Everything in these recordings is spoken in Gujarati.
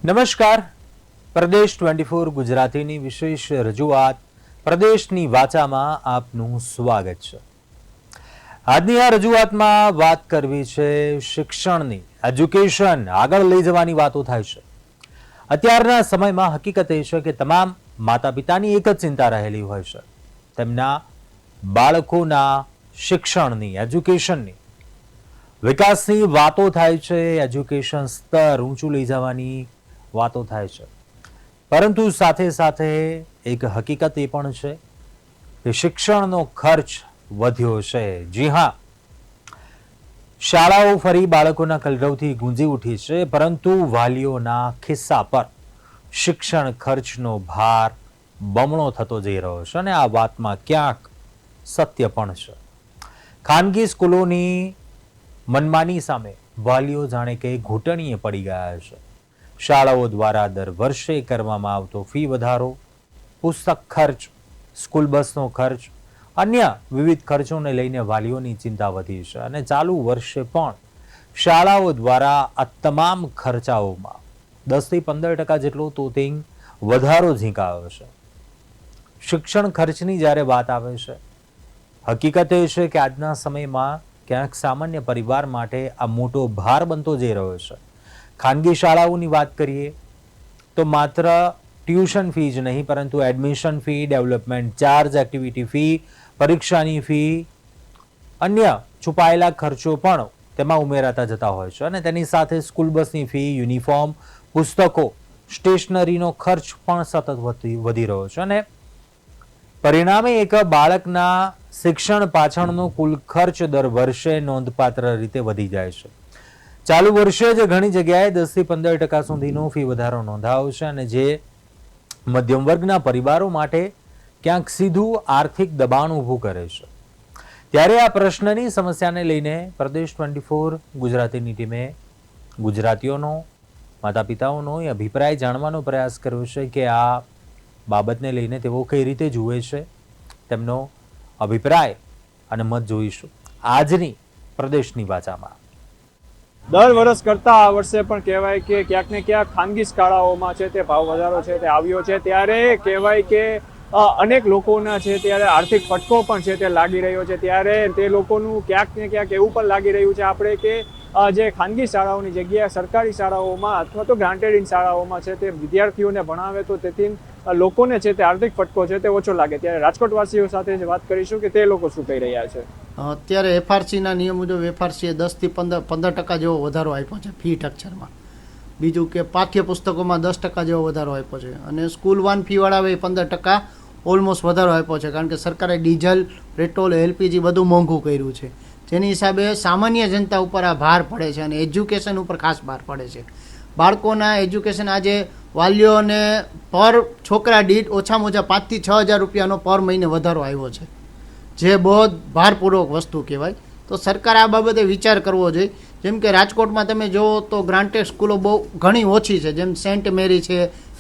નમસ્કાર. પ્રદેશ 24 ગુજરાતીની વિશેષ રજૂઆત પ્રદેશની વાચામાં આપનું સ્વાગત છે. આજની આ રજૂઆતમાં વાત કરવી છે શિક્ષણની. એજ્યુકેશન આગળ લઈ જવાની વાતો થાય છે. અત્યારના સમયમાં હકીકત એ છે કે તમામ માતા પિતાની એક જ ચિંતા રહેલી હોય છે, તેમના બાળકોના શિક્ષણની, એજ્યુકેશનની. વિકાસની વાતો થાય છે, એજ્યુકેશન સ્તર ઊંચું લઈ જવાની વાતો થાય છે, પરંતુ સાથે સાથે એક હકીકત એ પણ છે કે શિક્ષણનો ખર્ચ વધ્યો છે. જી હા, શાળાઓ ફરી બાળકોના કલરવથી ગુંજી ઉઠી છે, પરંતુ વાલીઓના ખિસ્સા પર શિક્ષણ ખર્ચનો ભાર બમણો થતો જઈ રહ્યો છે અને આ વાતમાં ક્યાંક સત્ય પણ છે. ખાનગી સ્કૂલોની મનમાની સામે વાલીઓ જાણે કે ઘૂંટણીએ પડી ગયા છે. શાળાઓ દ્વારા દર વર્ષે કરવામાં આવતો ફી વધારો, પુસ્તક ખર્ચ, સ્કૂલ બસનો ખર્ચ, અન્ય વિવિધ ખર્ચોને લઈને વાલીઓની ચિંતા વધી છે અને ચાલુ વર્ષે પણ શાળાઓ દ્વારા આ તમામ ખર્ચાઓમાં 10 થી 15% જેટલો તોતિંગ વધારો ઝીંકાયો છે. શિક્ષણ ખર્ચની જ્યારે વાત આવે છે, હકીકત એ છે કે આજના સમયમાં ક્યાંક સામાન્ય પરિવાર માટે આ મોટો ભાર બનતો જઈ રહ્યો છે. ખાનગી શાળાઓની વાત કરીએ તો માત્ર ટ્યુશન ફી જ નહીં, પરંતુ admission fee, development charge, activity fee, પરીક્ષાની ફી, અન્ય છુપાયેલા ખર્ચો પણ તેમાં ઉમેરાતા જતા હોય છે અને તેની સાથે સ્કૂલ બસની ફી, યુનિફોર્મ, પુસ્તકો, સ્ટેશનરીનો ખર્ચ પણ સતત વધી રહ્યો છે અને પરિણામે એક બાળકના શિક્ષણ પાછળનો કુલ ખર્ચ દર વર્ષે નોંધપાત્ર રીતે વધી જાય છે. ચાલુ વર્ષે જ ઘણી જગ્યાએ 10 થી 15% સુધીનો ફી વધારો નોંધાયો છે અને જે મધ્યમ વર્ગના પરિવારો માટે ક્યાંક સીધું આર્થિક દબાણ ઊભું કરે છે. ત્યારે આ પ્રશ્નની સમસ્યાને લઈને પ્રદેશ 24 ગુજરાતીની ટીમે ગુજરાતીઓનો, માતા પિતાઓનો એ અભિપ્રાય જાણવાનો પ્રયાસ કર્યો છે કે આ બાબતને લઈને તેઓ કઈ રીતે જુએ છે. તેમનો અભિપ્રાય અને મત જોઈશું આજની પ્રદેશની વાચામાં. દર વર્ષ કરતાં આ વર્ષે પણ કહેવાય કે ક્યાંક ને ક્યાંક ખાનગી શાળાઓમાં છે તે ભાવ વધારો છે તે આવ્યો છે. ત્યારે કહેવાય કે અનેક લોકોના છે ત્યારે આર્થિક ફટકો પણ છે તે લાગી રહ્યો છે. ત્યારે તે લોકોનું ક્યાંક ને ક્યાંક એવું પણ લાગી રહ્યું છે આપણે કે જે ખાનગી શાળાઓની જગ્યાએ સરકારી શાળાઓમાં અથવા તો ગ્રાન્ટેડ શાળાઓમાં છે તે વિદ્યાર્થીઓને ભણાવે તો તેથી લોકોને છે તે આર્થિક ફટકો છે તે ઓછો લાગે. ત્યારે રાજકોટવાસીઓ સાથે જ વાત કરીશું કે તે લોકો શું કહી રહ્યા છે. અત્યારે એફઆરસીના નિયમ મુજબ એફઆરસીએ 10 થી 15% જેવો વધારો આપ્યો છે ફી સ્ટ્રક્ચરમાં. બીજું કે પાઠ્યપુસ્તકોમાં 10% જેવો વધારો આપ્યો છે અને સ્કૂલ વાન ફીવાળાએ 15% ઓલમોસ્ટ વધારો આપ્યો છે, કારણ કે સરકારે ડીઝલ, પેટ્રોલ, એલપીજી બધું મોંઘું કર્યું છે. જેની હિસાબે સામાન્ય જનતા ઉપર આ ભાર પડે છે અને એજ્યુકેશન ઉપર ખાસ ભાર પડે છે. બાળકોના એજ્યુકેશન આજે વાલીઓને પર છોકરા દીઠ ઓછામાં ઓછા 5 થી 6 હજાર રૂપિયાનો પર મહિને વધારો આવ્યો છે, જે બહુ ભારપૂર્વક વસ્તુ કહેવાય. તો સરકારે આ બાબતે વિચાર કરવો જોઈએ. જેમ કે રાજકોટમાં તમે જુઓ તો ગ્રાન્ટેડ સ્કૂલો બહુ ઘણી ઓછી છે, જેમ સેન્ટ મેરી છે,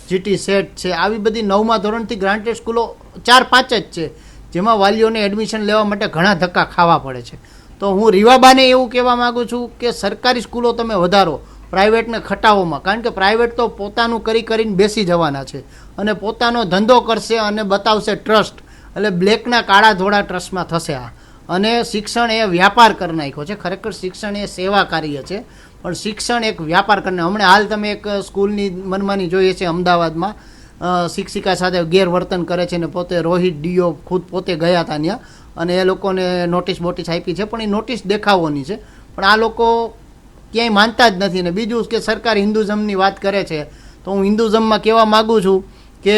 જીટી સેટ છે, આવી બધી 9મા ધોરણથી ગ્રાન્ટેડ સ્કૂલો 4-5 જ છે, જેમાં વાલીઓને એડમિશન લેવા માટે ઘણા ધક્કા ખાવા પડે છે. તો હું રીવાબાને એવું કહેવા માગું છું કે સરકારી સ્કૂલો તમે વધારો, પ્રાઇવેટને ખટાવોમાં, કારણ કે પ્રાઇવેટ તો પોતાનું કરીને બેસી જવાના છે અને પોતાનો ધંધો કરશે અને બતાવશે ટ્રસ્ટ, એટલે બ્લેકના કાળા ધોળા ટ્રસ્ટમાં થશે આ. અને શિક્ષણ એ વ્યાપાર કરી નાખ્યો છે. ખરેખર શિક્ષણ એ સેવા કાર્ય છે, પણ શિક્ષણ એક વ્યાપાર કરીને હમણાં હાલ તમે એક સ્કૂલની મનમાની જોઈએ છે અમદાવાદમાં, શિક્ષિકા સાથે ગેરવર્તન કરે છે ને પોતે રોહિત ડીઓ ખુદ પોતે ગયા હતા ત્યાં અને એ લોકોને નોટિસ આપી છે, પણ એ નોટિસ દેખાવવાની છે. પણ આ લોકો ક્યાંય માનતા જ નથી. ને બીજું કે સરકાર હિન્દુઝમની વાત કરે છે, તો હું હિન્દુઝમમાં કહેવા માગું છું કે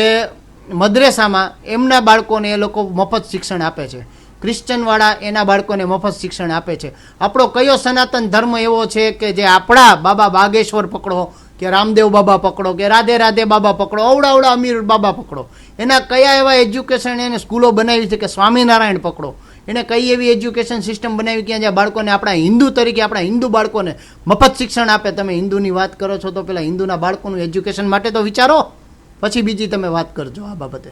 મદ્રેસામાં એમના બાળકોને એ લોકો મફત શિક્ષણ આપે છે, ક્રિશ્ચનવાળા એના બાળકોને મફત શિક્ષણ આપે છે. આપણો કયો સનાતન ધર્મ એવો છે કે જે આપણા બાબા બાગેશ્વર પકડો કે રામદેવ બાબા પકડો કે રાધે રાધે બાબા પકડો, અવડા અમીર બાબા પકડો, એના કયા એવા એજ્યુકેશન એને સ્કૂલો બનાવી છે, કે સ્વામિનારાયણ પકડો, એને કઈ એવી એજ્યુકેશન સિસ્ટમ બનાવી કે જ્યાં બાળકોને આપણા હિન્દુ તરીકે આપણા હિન્દુ બાળકોને મફત શિક્ષણ આપે. તમે હિન્દુની વાત કરો છો તો પેલા હિન્દુના બાળકોનું એજ્યુકેશન માટે તો વિચારો, પછી બીજી તમે વાત કરજો આ બાબતે.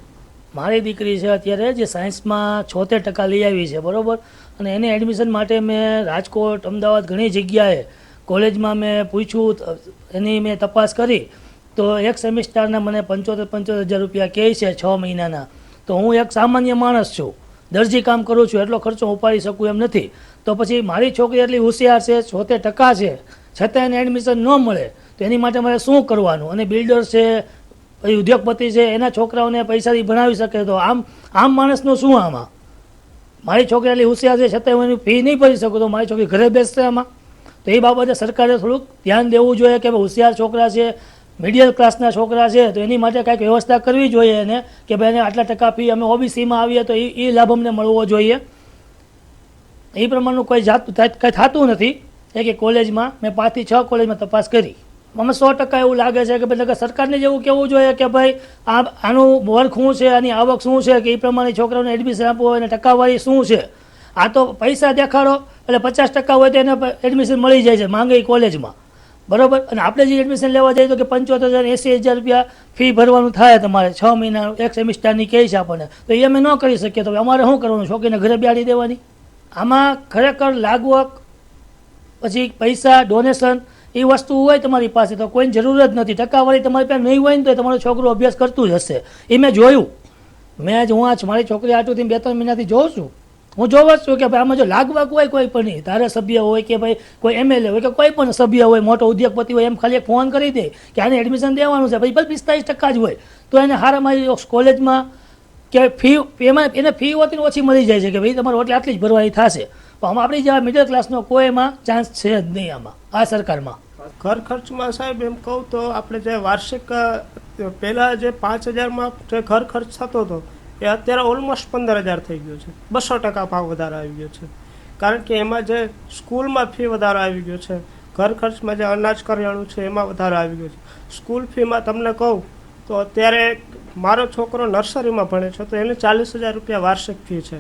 મારી દીકરી છે અત્યારે જે સાયન્સમાં 76% લઈ આવી છે, બરાબર, અને એને એડમિશન માટે મેં રાજકોટ, અમદાવાદ ઘણી જગ્યાએ કોલેજમાં મેં પૂછ્યું, એની મેં તપાસ કરી તો એક સેમિસ્ટરના મને 75,000 રૂપિયા કહે છે 6 મહિનાના. તો હું એક સામાન્ય માણસ છું, દરજી કામ કરું છું, એટલો ખર્ચો ઉપાડી શકું એમ નથી. તો પછી મારી છોકરી એટલી હોશિયાર છે, 76% છે, છતાં એને એડમિશન ન મળે તો એની માટે મારે શું કરવાનું? અને બિલ્ડર છે, પછી ઉદ્યોગપતિ છે, એના છોકરાઓને પૈસાથી ભણાવી શકે. તો આમ માણસનું શું આમાં? મારી છોકરી એટલી હોશિયાર છે, છતાં હું એની ફી નહીં ભરી શકું, તો મારી છોકરી ઘરે બેસશે આમાં? તો એ બાબતે સરકારે થોડુંક ધ્યાન દેવું જોઈએ કે ભાઈ હોશિયાર છોકરા છે, મિડિલ ક્લાસના છોકરા છે, તો એની માટે કાંઈક વ્યવસ્થા કરવી જોઈએ એને કે ભાઈ એને આટલા ટકા ફી, અમે ઓબીસીમાં આવીએ તો એ લાભ અમને મળવો જોઈએ. એ પ્રમાણનું કોઈ કંઈ થતું નથી. કે કોલેજમાં મેં 5 થી 6 કોલેજમાં તપાસ કરી, મને 100% એવું લાગે છે કે ભાઈ સરકારને જેવું કહેવું જોઈએ કે ભાઈ આનું વર્ક શું છે, આની આવક શું છે, કે એ પ્રમાણે છોકરાઓને એડમિશન આપવું હોય અને ટકાવારી શું છે. આ તો પૈસા દેખાડો એટલે 50% હોય તો એને એડમિશન મળી જાય છે માંગે કોલેજમાં, બરાબર. અને આપણે જે એડમિશન લેવા જઈએ તો કે 75,000-80,000 રૂપિયા ફી ભરવાનું થાય તમારે 6 મહિના એક સેમિસ્ટરની કહે છે આપણને. તો એ અમે ન કરી શકીએ તો અમારે શું કરવાનું? છોકરીને ઘરે બેસાડી દેવાની? આમાં ખરેખર લાગવક, પછી પૈસા, ડોનેશન, એ વસ્તુ હોય તમારી પાસે તો કોઈની જરૂર જ નથી. ટકાવારી તમારી પાસે નહીં હોય ને તો તમારો છોકરો અભ્યાસ કરતું જ હશે. એ મેં જોયું. મારી છોકરી આટુથી 2-3 મહિનાથી જોઉં છું. હું જોઉં જ છું કે ભાઈ આમાં જો લાગવક હોય કોઈ પણ નહીં, ધારાસભ્ય હોય કે ભાઈ કોઈ MLA હોય કે કોઈ પણ સભ્ય હોય, મોટો ઉદ્યોગપતિ હોય, એમ ખાલી એક ફોન કરી દે કે આને એડમિશન દેવાનું છે, પછી 45% જ હોય તો એને હારામાં કોલેજમાં કે ફી, એમાં એને ફી હોતી ઓછી મળી જાય છે કે ભાઈ તમારે એટલે આટલી જ ભરવાની થશે. પણ આપણી જેવા મિડલ ક્લાસનો કોઈ એમાં ચાન્સ છે જ નહીં આમાં, આ સરકારમાં. ઘર ખર્ચમાં સાહેબ એમ કહું તો આપણે જે વાર્ષિક પહેલાં જે 5,000માં જે ઘર ખર્ચ થતો હતો એ અત્યારે ઓલમોસ્ટ 15,000 થઈ ગયો છે. 200% ભાવ વધારો આવી ગયો છે. કારણ કે એમાં જે સ્કૂલમાં ફી વધારો આવી ગયો છે, ઘર ખર્ચમાં જે અનાજ કરિયાણું છે એમાં વધારો આવી ગયો છે. સ્કૂલ ફીમાં તમને કહું તો અત્યારે મારો છોકરો નર્સરીમાં ભણે છે તો એને 40,000 રૂપિયા વાર્ષિક ફી છે.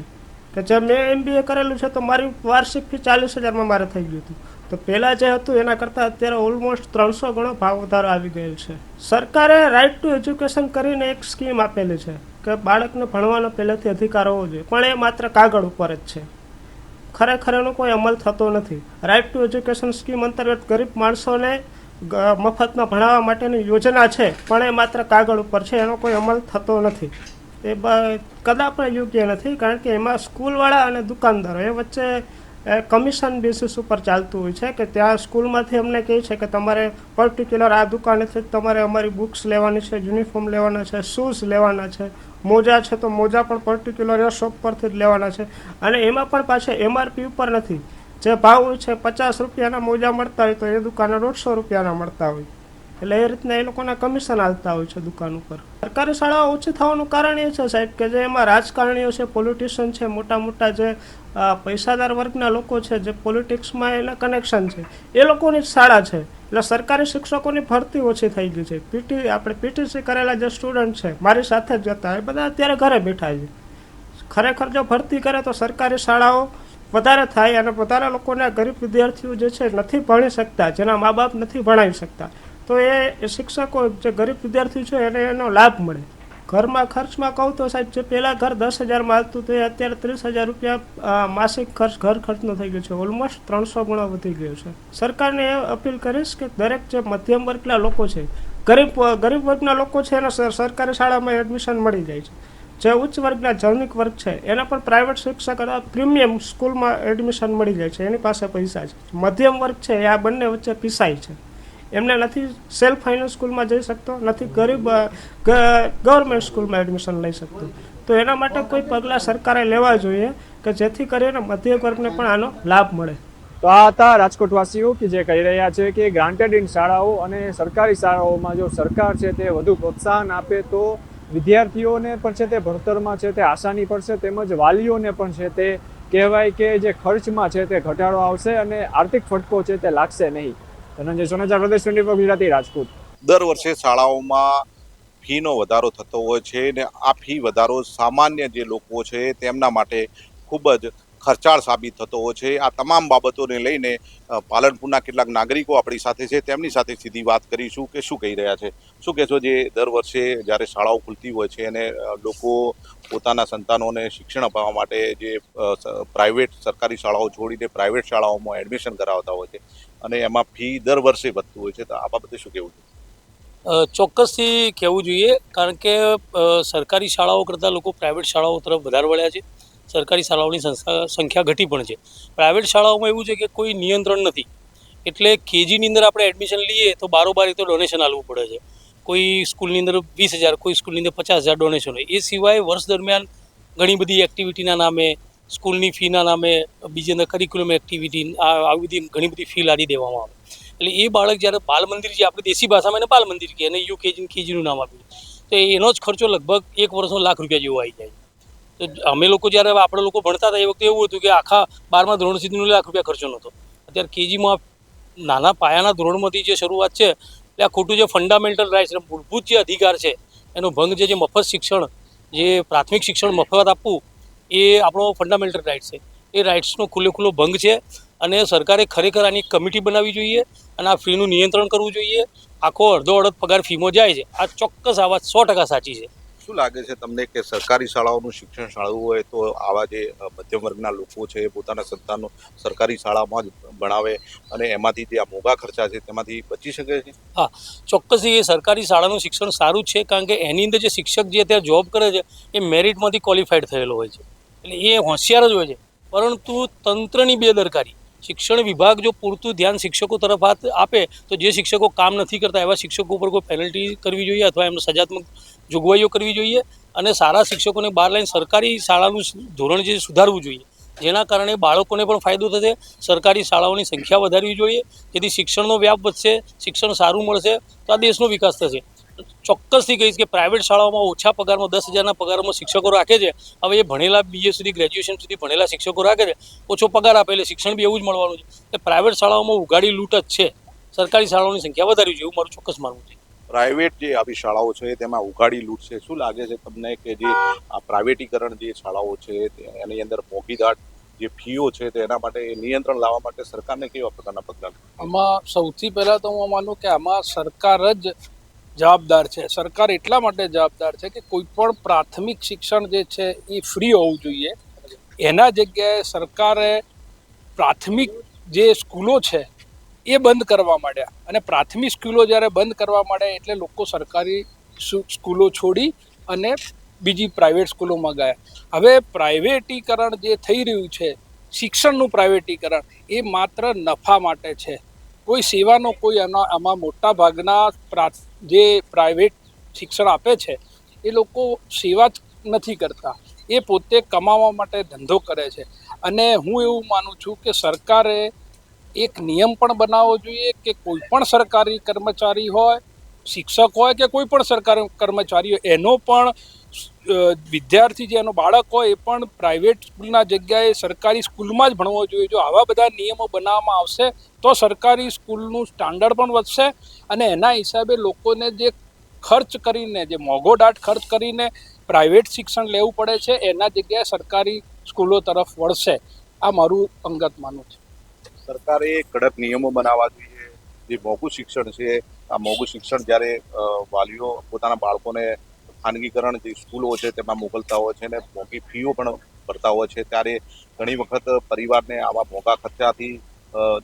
કે જે મેં MBA કરેલું છે તો મારી વાર્ષિક ફી 40,000માં મારે થઈ ગયું હતું. તો પહેલાં જે હતું એના કરતાં અત્યારે ઓલમોસ્ટ 300 ગણો ભાવ વધારો આવી ગયેલ છે. સરકારે રાઇટ ટુ એજ્યુકેશન કરીને એક સ્કીમ આપેલી છે કે બાળકને ભણવાનો પહેલેથી અધિકાર હોવો જોઈએ, પણ એ માત્ર કાગળ ઉપર જ છે. ખરેખર એનો કોઈ અમલ થતો નથી. રાઇટ ટુ એજ્યુકેશન સ્કીમ અંતર્ગત ગરીબ માણસોને મફતમાં ભણાવવા માટેની યોજના છે, પણ એ માત્ર કાગળ ઉપર છે, એનો કોઈ અમલ થતો નથી. એ કદાચ પણ યોગ્ય નથી, કારણ કે એમાં સ્કૂલવાળા અને દુકાનદારો એ વચ્ચે કમિશન બેસિસ ઉપર ચાલતું હોય છે કે ત્યાં સ્કૂલમાંથી અમને કહે છે કે તમારે પર્ટિક્યુલર આ દુકાનેથી તમારે અમારી બુક્સ લેવાની છે, યુનિફોર્મ લેવાના છે, શૂઝ લેવાના છે, મોજા છે તો મોજા પણ પર્ટિક્યુલર એ શોપ પરથી જ લેવાના છે. અને એમાં પણ પાછા MRP ઉપર નથી. જે ભાવ હોય છે 50 રૂપિયાના મોજા મળતા હોય તો એ દુકાને 150 રૂપિયાના મળતા હોય. એટલે એ રીતના એ લોકોના કમિશન હાલતા હોય છે દુકાન ઉપર. સરકારી શાળાઓ ઓછી થવાનું કારણ એ છે સાહેબ કે જે એમાં રાજકારણીઓ છે, પોલિટિશિયન છે, મોટા મોટા જે પૈસાદાર વર્ગના લોકો છે, જે પોલિટિક્સમાં એના કનેક્શન છે, એ લોકોની જ શાળા છે. એટલે સરકારી શિક્ષકોની ભરતી ઓછી થઈ ગઈ છે. આપણે PTC કરેલા જે સ્ટુડન્ટ છે મારી સાથે જ જતા, એ બધા અત્યારે ઘરે બેઠા છે. ખરેખર જો ભરતી કરે તો સરકારી શાળાઓ વધારે થાય અને વધારે લોકોને ગરીબ વિદ્યાર્થીઓ જે છે નથી ભણી શકતા, જેના મા બાપ નથી ભણાવી શકતા, તો એ શિક્ષકો જે ગરીબ વિદ્યાર્થીઓ છે એને એનો લાભ મળે. ઘરમાં ખર્ચમાં કહું તો સાહેબ જે પહેલાં ઘર 10,000માં આવતું તો એ અત્યારે 30,000 રૂપિયા માસિક ખર્ચ ઘર ખર્ચનો થઈ ગયો છે. ઓલમોસ્ટ 300 ગણો વધી ગયો છે. સરકારને એ અપીલ કરીશ કે દરેક જે મધ્યમ વર્ગના લોકો છે, ગરીબ વર્ગના લોકો છે એને સરકારી શાળામાં એડમિશન મળી જાય છે. જે ઉચ્ચ વર્ગના ધનિક વર્ગ છે એને પણ પ્રાઇવેટ શિક્ષક અથવા પ્રીમિયમ સ્કૂલમાં એડમિશન મળી જાય છે, એની પાસે પૈસા છે. મધ્યમ વર્ગ છે એ આ બંને વચ્ચે પીસાય છે. એમને નથી સેલ્ફ ફાઇનાન્સ સ્કૂલમાં જઈ શકતો, નથી ગરીબ ગવર્મેન્ટ સ્કૂલમાં એડમિશન લઈ શકતો. તો એના માટે કોઈ પગલાં સરકારે લેવા જોઈએ કે જેથી કરીને મધ્યમ વર્ગને પણ આનો લાભ મળે. તો આ હતા રાજકોટવાસીઓ કે જે કહી રહ્યા છે કે ગ્રાન્ટેડ ઇન શાળાઓ અને સરકારી શાળાઓમાં જો સરકાર છે તે વધુ પ્રોત્સાહન આપે તો વિદ્યાર્થીઓને પણ છે તે ભણતરમાં છે તે આસાની પડશે, તેમજ વાલીઓને પણ છે તે કહેવાય કે જે ખર્ચમાં છે તે ઘટાડો આવશે અને આર્થિક ફટકો છે તે લાગશે નહીં. ધનંજય સોનેચા, પ્રદેશ 24 ગુજરાતી, રાજકોટ. દર વર્ષે શાળાઓમાં ફીનો વધારો થતો હોય છે ને આ ફી વધારો સામાન્ય જે લોકો છે તેમના માટે ખૂબ જ ખર્ચાળ સાબિત થતો હોય છે. આ તમામ બાબતોને લઈને પાલનપુરના કેટલાક નાગરિકો આપણી સાથે છે, તેમની સાથે સીધી વાત કરીશું કે શું કહી રહ્યા છે. શું કહેશો, જે દર વર્ષે જ્યારે શાળાઓ ખુલતી હોય છે અને લોકો પોતાના સંતાનોને શિક્ષણ અપાવવા માટે જે પ્રાઇવેટ સરકારી શાળાઓ છોડીને પ્રાઇવેટ શાળાઓમાં એડમિશન કરાવતા હોય છે અને એમાં ફી દર વર્ષે વધતું હોય છે, તો આ બાબતે શું કહેવું છે? ચોક્કસથી કહેવું જોઈએ, કારણ કે સરકારી શાળાઓ કરતાં લોકો પ્રાઇવેટ શાળાઓ તરફ વધારે વળ્યા છે. સરકારી શાળાઓની સંખ્યા ઘટી પણ છે. પ્રાઇવેટ શાળાઓમાં એવું છે કે કોઈ નિયંત્રણ નથી, એટલે કેજીની અંદર આપણે એડમિશન લઈએ તો બારોબાર તો ડોનેશન આપવું પડે છે. કોઈ સ્કૂલની અંદર 20,000, કોઈ સ્કૂલની અંદર 50,000 ડોનેશન હોય. એ સિવાય વર્ષ દરમિયાન ઘણી બધી એક્ટિવિટીના નામે, સ્કૂલની ફીના નામે, બીજી અંદર કરિક્યુલમ એક્ટિવિટી, આવી બધી ઘણી બધી ફી લાદી દેવામાં આવે. એટલે એ બાળક જ્યારે બાલ મંદિર, જે આપણે દેશી ભાષામાં એને બાલ મંદિર કહે, અને યુકેજી કેજીનું નામ આપ્યું, તો એનો જ ખર્ચો લગભગ એક વર્ષનો ₹1,00,000 જેવો આવી જાય. તો અમે લોકો જ્યારે આપણે લોકો ભણતા હતા એ વખતે એવું હતું કે આખા 12મા ધોરણ સુધીનો ₹1,00,000 ખર્ચો નહોતો. અત્યારે કેજીમાં નાના પાયાના ધોરણમાંથી જે શરૂઆત છે, એટલે આ ખોટું જે ફંડામેન્ટલ રાઇટ્સ, મૂળભૂત જે અધિકાર છે એનો ભંગ છે. જે મફત શિક્ષણ, જે પ્રાથમિક શિક્ષણ મફત આપવું, એ આપણો ફંડામેન્ટલ રાઇટ્સ છે. એ રાઇટ્સનો ખુલ્લો ભંગ છે, અને સરકારે ખરેખર આની કમિટી બનાવવી જોઈએ અને આ ફીનું નિયંત્રણ કરવું જોઈએ. આખો અડધો પગાર ફીમાં જાય છે, આ ચોક્કસ આ વાત 100% સાચી છે. શું લાગે છે તમને કે સરકારી શાળાઓનું શિક્ષણ સારું હોય તો આવા જે મધ્યમ વર્ગના લોકો છે એ પોતાના સંતાનો સરકારી શાળામાં જ ભણાવે અને એમાંથી જે આ મોંઘા ખર્ચા છે તેમાંથી બચી શકે છે? હા, ચોક્કસથી એ સરકારી શાળાનું શિક્ષણ સારું છે, કારણ કે એની અંદર જે શિક્ષક જે અત્યારે જોબ કરે છે એ મેરિટમાંથી ક્વોલિફાઈડ થયેલો હોય છે, એટલે એ હોશિયાર જ હોય છે. પરંતુ તંત્રની બેદરકારી, શિક્ષણ વિભાગ જો પૂરતું ધ્યાન શિક્ષકો તરફ આપે તો જે શિક્ષકો કામ નથી કરતા એવા શિક્ષકો ઉપર કોઈ પેનલ્ટી કરવી જોઈએ, અથવા એમને સજાત્મક જોગવાઈઓ કરવી જોઈએ, અને સારા શિક્ષકોને બહાર લઈને સરકારી શાળાનું ધોરણ જે સુધારવું જોઈએ, જેના કારણે બાળકોને પણ ફાયદો થશે. સરકારી શાળાઓની સંખ્યા વધારવી જોઈએ, જેથી શિક્ષણનો વ્યાપ વધશે, શિક્ષણ સારું મળશે તો આ દેશનો વિકાસ થશે. ચોક્કસથી કહીશ કે પ્રાઇવેટ શાળાઓમાં ઓછા પગારમાં 10,000ના પગારમાં શિક્ષકો રાખે છે. હવે એ ભણેલા BA સુધી, ગ્રેજ્યુએશન સુધી ભણેલા શિક્ષકો રાખે છે, ઓછો પગાર આપે, એટલે શિક્ષણ બી એવું જ મળવાનું છે. એ પ્રાઇવેટ શાળાઓમાં ઉઘાડી લૂંટ જ છે. સરકારી શાળાઓની સંખ્યા વધારવી જોઈએ, એવું મારું ચોક્કસ માનવું છે. પ્રાઇવેટ જે આવી શાળાઓ છે તેમાં ઉઘાડી લૂંટ છે. શું લાગે છે તમને કે જે આ પ્રાઇવેટીકરણ જે શાળાઓ છે એની અંદર મોંઘીદાટ જે ફીઓ છે તેના માટે નિયંત્રણ લાવવા માટે સરકારને કેવા પ્રકારના પગલાં? આમાં સૌથી પહેલાં તો હું માનું કે આમાં સરકાર જ જવાબદાર છે. સરકાર એટલા માટે જવાબદાર છે કે કોઈ પણ પ્રાથમિક શિક્ષણ જે છે એ ફ્રી હોવું જોઈએ. એના જગ્યાએ સરકારે પ્રાથમિક જે સ્કૂલો છે એ બંધ કરવા માંડ્યા, અને પ્રાથમિક સ્કૂલો જ્યારે બંધ કરવા માંડ્યા એટલે લોકો સરકારી સ્કૂલો છોડી અને બીજી પ્રાઇવેટ સ્કૂલોમાં ગયા. હવે પ્રાઇવેટીકરણ જે થઈ રહ્યું છે, શિક્ષણનું પ્રાઇવેટીકરણ, એ માત્ર નફા માટે છે. કોઈ સેવાનો કોઈ આમાં મોટા ભાગના જે પ્રાઇવેટ શિક્ષણ આપે છે એ લોકો સેવા જ નથી કરતા, એ પોતે કમાવા માટે ધંધો કરે છે. અને હું એવું માનું છું કે સરકારે એક નિયમ પણ બનાવવો જોઈએ કે કોઈ પણ સરકારી કર્મચારી હોય, શિક્ષક હોય કે કોઈ પણ સરકારી કર્મચારી હોય, એનો પણ વિદ્યાર્થી જે એનો બાળક હોય એ પણ પ્રાઇવેટ સ્કૂલના જગ્યાએ સરકારી સ્કૂલમાં જ ભણવો જોઈએ. જો આવા બધા નિયમો બનાવવામાં આવશે તો સરકારી સ્કૂલનું સ્ટાન્ડર્ડ પણ વધશે, અને એના હિસાબે લોકોને જે ખર્ચ કરીને, જે મોંઘોદાટ ખર્ચ કરીને પ્રાઇવેટ શિક્ષણ લેવું પડે છે એના જગ્યાએ સરકારી સ્કૂલો તરફ વળશે. આ મારું અંગત માનવું છે. સરકારે કડક નિયમો બનાવવા જોઈએ. જે મોંઘું શિક્ષણ છે, આ મોંઘું શિક્ષણ જ્યારે વાલીઓ પોતાના બાળકોને ખાનગીકરણ જે સ્કૂલો છે તેમાં મોકલતા હોય છે અને મોંઘી ફીઓ પણ ભરતા હોય છે, ત્યારે ઘણી વખત પરિવારને આવા મોંઘા ખર્ચાથી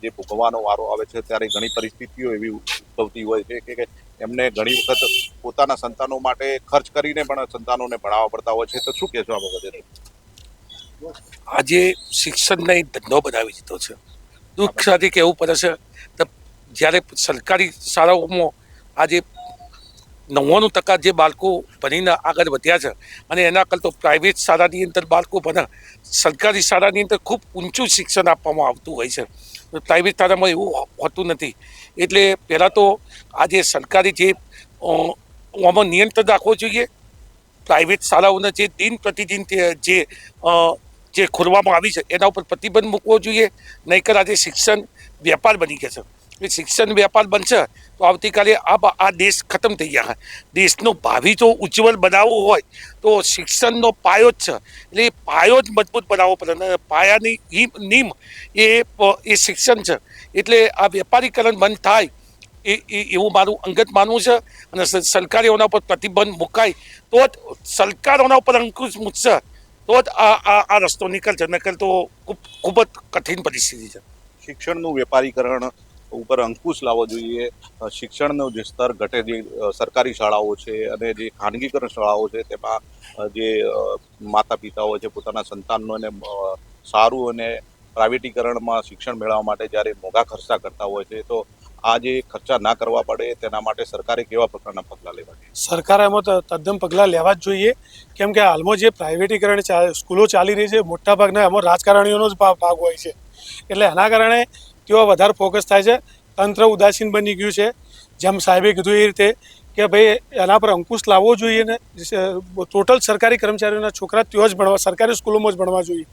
જે ભોગવવાનો વારો આવે છે ત્યારે ઘણી પરિસ્થિતિઓ એવી ઉદ્ભવતી હોય છે કે એમને ઘણી વખત પોતાના સંતાનો માટે ખર્ચ કરીને પણ સંતાનોને ભણાવવા પડતા હોય છે. તો શું કહેશો આ બાબતે? આજે શિક્ષણને એક ધંધો બનાવી દીધો છે. દુઃખ સાથે કહેવું પડે છે તો જ્યારે સરકારી શાળાઓમાં આજે 99% જે બાળકો ભણીને આગળ વધ્યા છે, અને એના કરતાં પ્રાઇવેટ શાળાની અંદર બાળકો ભણે, સરકારી શાળાની અંદર ખૂબ ઊંચું શિક્ષણ આપવામાં આવતું હોય છે. પ્રાઇવેટ શાળામાં એવું હોતું નથી. એટલે પહેલાં તો આજે સરકારી જે આમાં નિયંત્રણ રાખવું જોઈએ. પ્રાઇવેટ શાળાઓને જે દિન પ્રતિદિન જે ખોલવામાં આવી છે એના ઉપર પ્રતિબંધ મૂકવો જોઈએ. નહીંતર આજે શિક્ષણ વેપાર બની ગયા છે. એ શિક્ષણ વેપાર બનશે તો આવતીકાલે આ દેશ ખતમ થઈ ગયા. દેશનું ભાવિ જો ઉજ્જવળ બનાવવું હોય તો શિક્ષણનો પાયો જ છે. એટલે એ પાયો જ મજબૂત બનાવવો પડે, અને પાયાની નીમ એ શિક્ષણ છે. એટલે આ વેપારીકરણ બંધ થાય એવું મારું અંગત માનવું છે. અને સરકારે એના ઉપર પ્રતિબંધ મુકાય તો જ સરકાર એના ઉપર અંકુશ મૂકશે તો જ આ રસ્તો નીકળશે. નકર તો ખૂબ જ કઠિન પરિસ્થિતિ છે. શિક્ષણનું વેપારીકરણ ઉપર અંકુશ લાવવો જોઈએ. શિક્ષણનું જે સ્તર ઘટે, જે સરકારી શાળાઓ છે અને જે ખાનગીકરણ શાળાઓ છે તેમાં જે માતા પિતાઓ છે પોતાના સંતાનોને સારું અને પ્રાઇવેટીકરણમાં શિક્ષણ મેળવવા માટે જ્યારે મોંઘા ખર્ચા કરતા હોય છે, તો આ જે ખર્ચા ના કરવા પડે તેના માટે સરકારે કેવા પ્રકારના પગલાં લેવા જોઈએ? સરકારે એમાં તદ્દન પગલાં લેવા જ જોઈએ, કેમ કે હાલમાં જે પ્રાઇવેટીકરણ સ્કૂલો ચાલી રહી છે મોટાભાગના એમાં રાજકારણીઓનો જ ભાગ હોય છે, એટલે એના કારણે તેઓ વધારે ફોકસ થાય છે. તંત્ર ઉદાસીન બની ગયું છે. જેમ સાહેબે કીધું એ રીતે કે ભાઈ એના પર અંકુશ લાવવો જોઈએ ને ટોટલ સરકારી કર્મચારીઓના છોકરા ત્યાં જ ભણવા, સરકારી સ્કૂલોમાં જ ભણવા જોઈએ.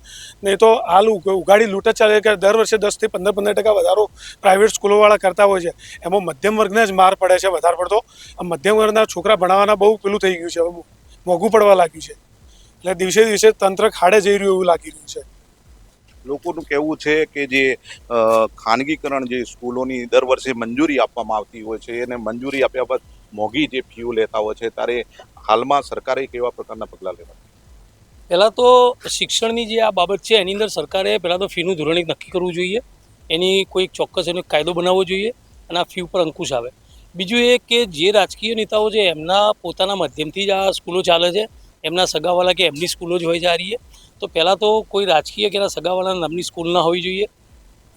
નહીં તો હાલ ઉગાડી લૂંટ ચાલે કે દર વર્ષે 10 થી 15% વધારો પ્રાઇવેટ સ્કૂલોવાળા કરતા હોય છે. એમાં મધ્યમ વર્ગને જ માર પડે છે વધારે પડતો. આ મધ્યમ વર્ગના છોકરા ભણાવવાના બહુ પેલું થઈ ગયું છે, મોંઘું પડવા લાગ્યું છે, એટલે દિવસે દિવસે તંત્ર ખાડે જઈ રહ્યું એવું લાગી રહ્યું છે. લોકોનું કહેવું છે કે જે ખાનગીકરણ જે સ્કૂલોની દર વર્ષે મંજૂરી આપવામાં આવતી હોય છે અને મંજૂરી આપ્યા બાદ મોંઘી જે ફીઓ લેતા હોય છે, ત્યારે હાલમાં સરકારે કેવા પ્રકારના પગલાં લેવા? પહેલાં તો શિક્ષણની જે આ બાબત છે એની અંદર સરકારે પહેલાં તો ફીનું ધોરણ નક્કી કરવું જોઈએ, એની કોઈ ચોક્કસ એનો કાયદો બનાવવો જોઈએ અને આ ફી ઉપર અંકુશ આવે. બીજું એ કે જે રાજકીય નેતાઓ છે એમના પોતાના માધ્યમથી જ આ સ્કૂલો ચાલે છે, એમના સગાવાલા કે એમની સ્કૂલો જ હોય છે આ રહીએ, તો પહેલાં તો કોઈ રાજકીય કે એના સગાવાલાના નામની સ્કૂલ ના હોવી જોઈએ.